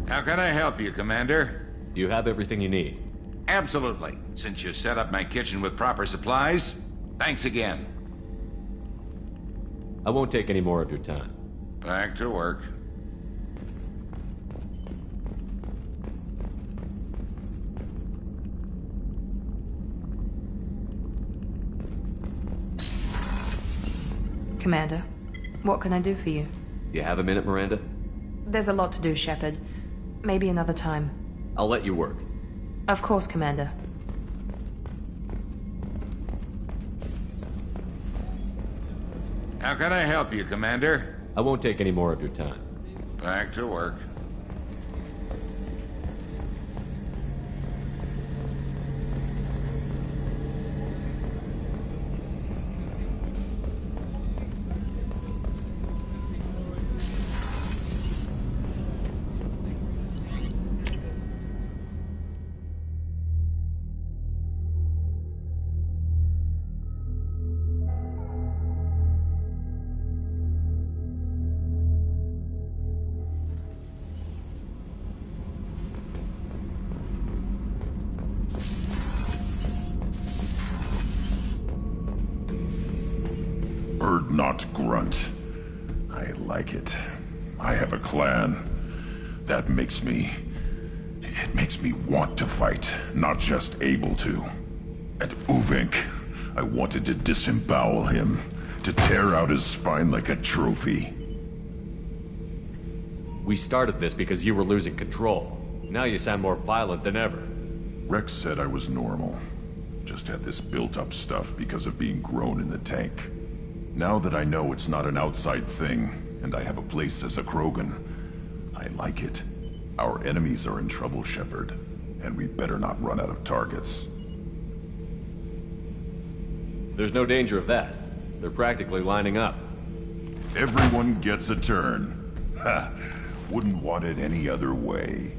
How can I help you, Commander? Do you have everything you need? Absolutely. Since you set up my kitchen with proper supplies, thanks again. I won't take any more of your time. Back to work. Commander, what can I do for you? You have a minute, Miranda? There's a lot to do, Shepard. Maybe another time. I'll let you work. Of course, Commander. How can I help you, Commander? I won't take any more of your time. Back to work. Bird not grunt. I like it. I have a clan. That makes me... It makes me want to fight, not just able to. At Uvink, I wanted to disembowel him, to tear out his spine like a trophy. We started this because you were losing control. Now you sound more violent than ever. Wrex said I was normal. Just had this built-up stuff because of being grown in the tank. Now that I know it's not an outside thing, and I have a place as a Krogan, I like it. Our enemies are in trouble, Shepard, and we better not run out of targets. There's no danger of that. They're practically lining up. Everyone gets a turn. Ha! Wouldn't want it any other way.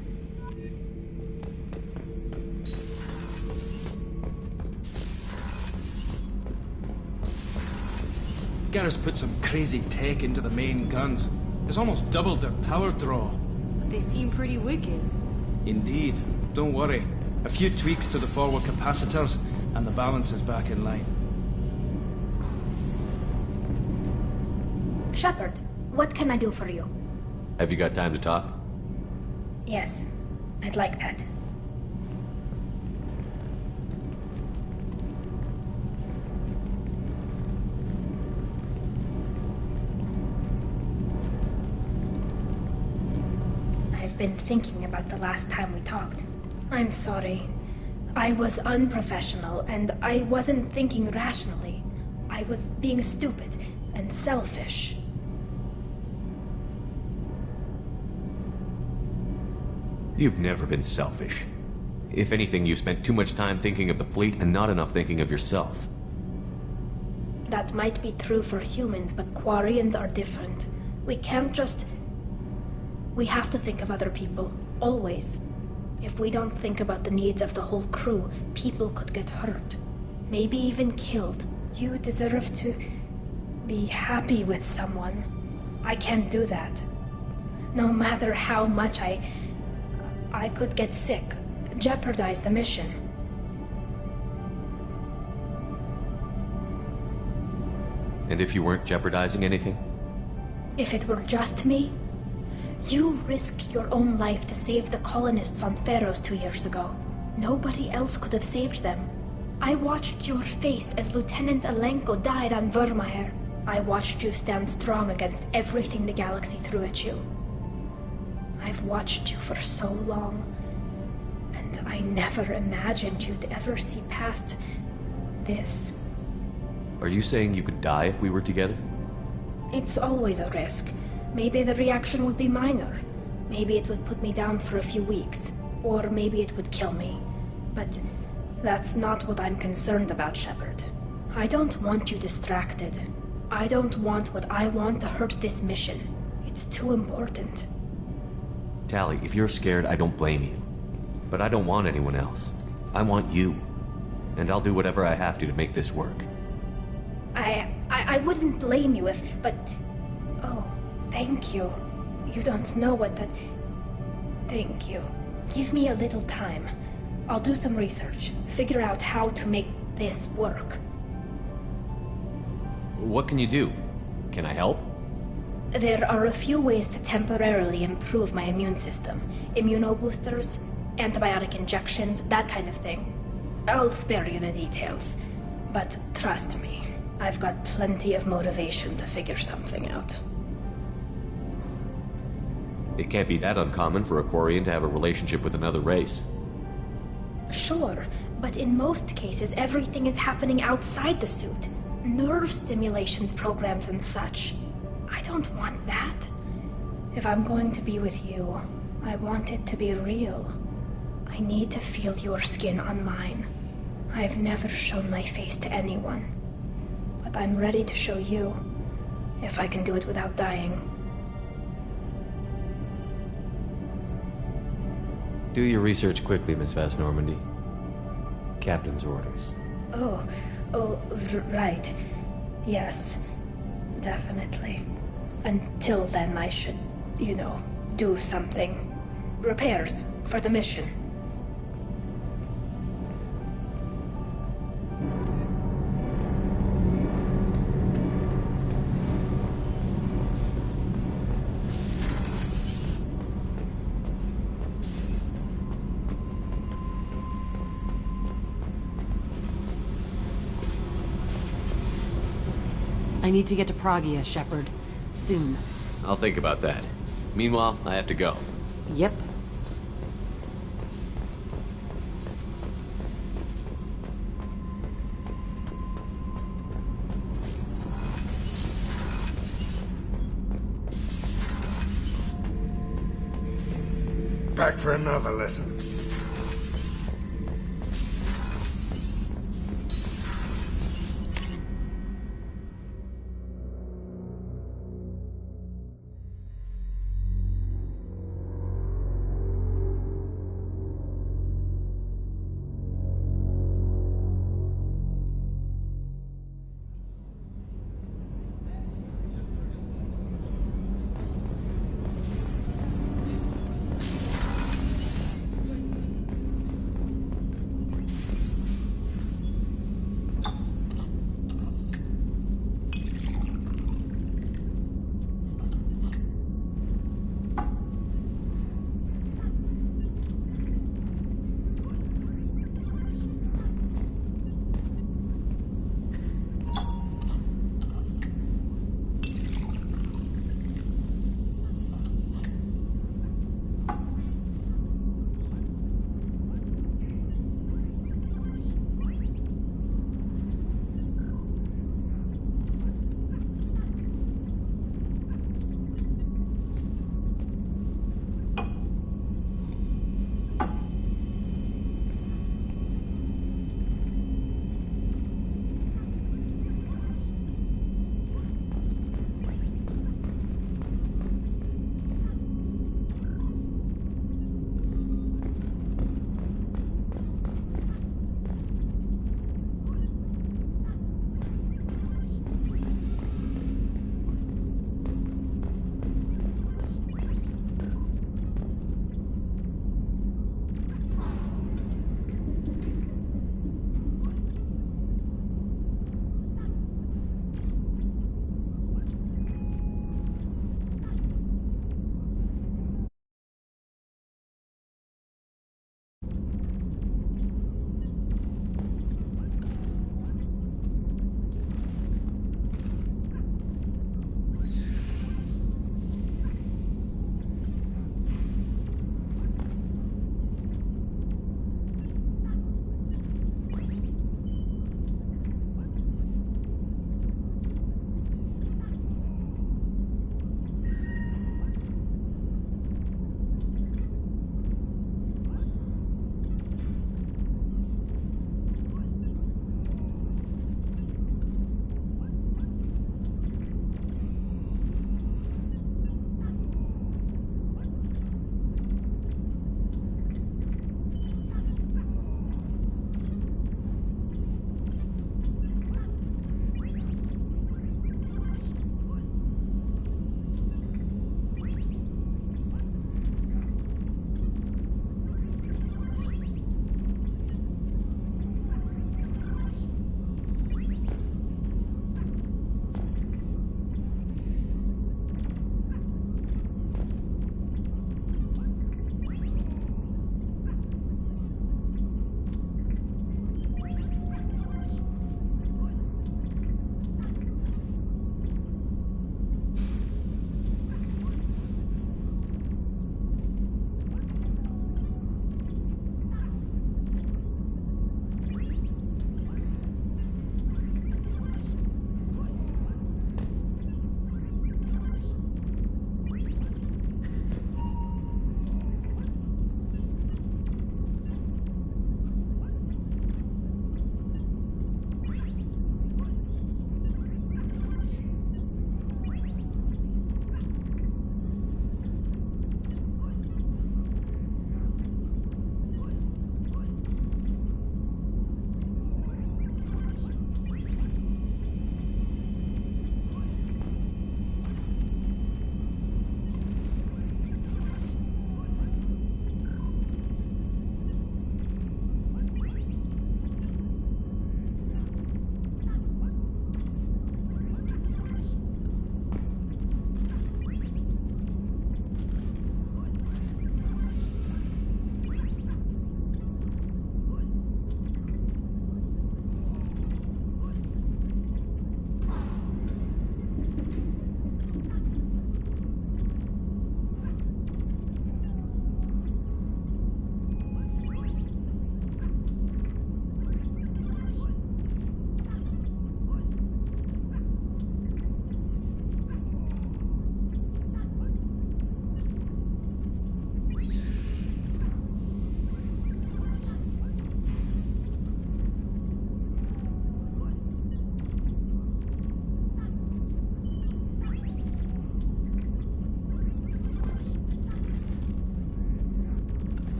Garrus put some crazy tech into the main guns. It's almost doubled their power draw. They seem pretty wicked. Indeed. Don't worry. A few tweaks to the forward capacitors, and the balance is back in line. Shepard, what can I do for you? Have you got time to talk? Yes, I'd like that. I've been thinking about the last time we talked. I'm sorry. I was unprofessional, and I wasn't thinking rationally. I was being stupid and selfish. You've never been selfish. If anything, you spent too much time thinking of the fleet and not enough thinking of yourself. That might be true for humans, but Quarians are different. We can't just... We have to think of other people, always. If we don't think about the needs of the whole crew, people could get hurt. Maybe even killed. You deserve to be happy with someone. I can't do that. No matter how much I could get sick, jeopardize the mission. And if you weren't jeopardizing anything? If it were just me, you risked your own life to save the colonists on Pharaohs 2 years ago. Nobody else could have saved them. I watched your face as Lieutenant Alenko died on Vermeer. I watched you stand strong against everything the galaxy threw at you. I've watched you for so long, and I never imagined you'd ever see past this. Are you saying you could die if we were together? It's always a risk. Maybe the reaction would be minor. Maybe it would put me down for a few weeks. Or maybe it would kill me. But that's not what I'm concerned about, Shepard. I don't want you distracted. I don't want what I want to hurt this mission. It's too important. Tali, if you're scared, I don't blame you. But I don't want anyone else. I want you. And I'll do whatever I have to make this work. I wouldn't blame you if, but... Oh, thank you. You don't know what that... Thank you. Give me a little time. I'll do some research. Figure out how to make this work. What can you do? Can I help? There are a few ways to temporarily improve my immune system. Immunoboosters, antibiotic injections, that kind of thing. I'll spare you the details. But trust me, I've got plenty of motivation to figure something out. It can't be that uncommon for a Quarian to have a relationship with another race. Sure, but in most cases everything is happening outside the suit. Nerve stimulation programs and such. I don't want that. If I'm going to be with you, I want it to be real. I need to feel your skin on mine. I've never shown my face to anyone. But I'm ready to show you, if I can do it without dying. Do your research quickly, Miss Vast Normandy. Captain's orders. Right. Yes, definitely. Until then, I should, do something. Repairs for the mission. I need to get to Pragia, Shepard. Soon. I'll think about that. Meanwhile, I have to go. Yep. Back for another lesson.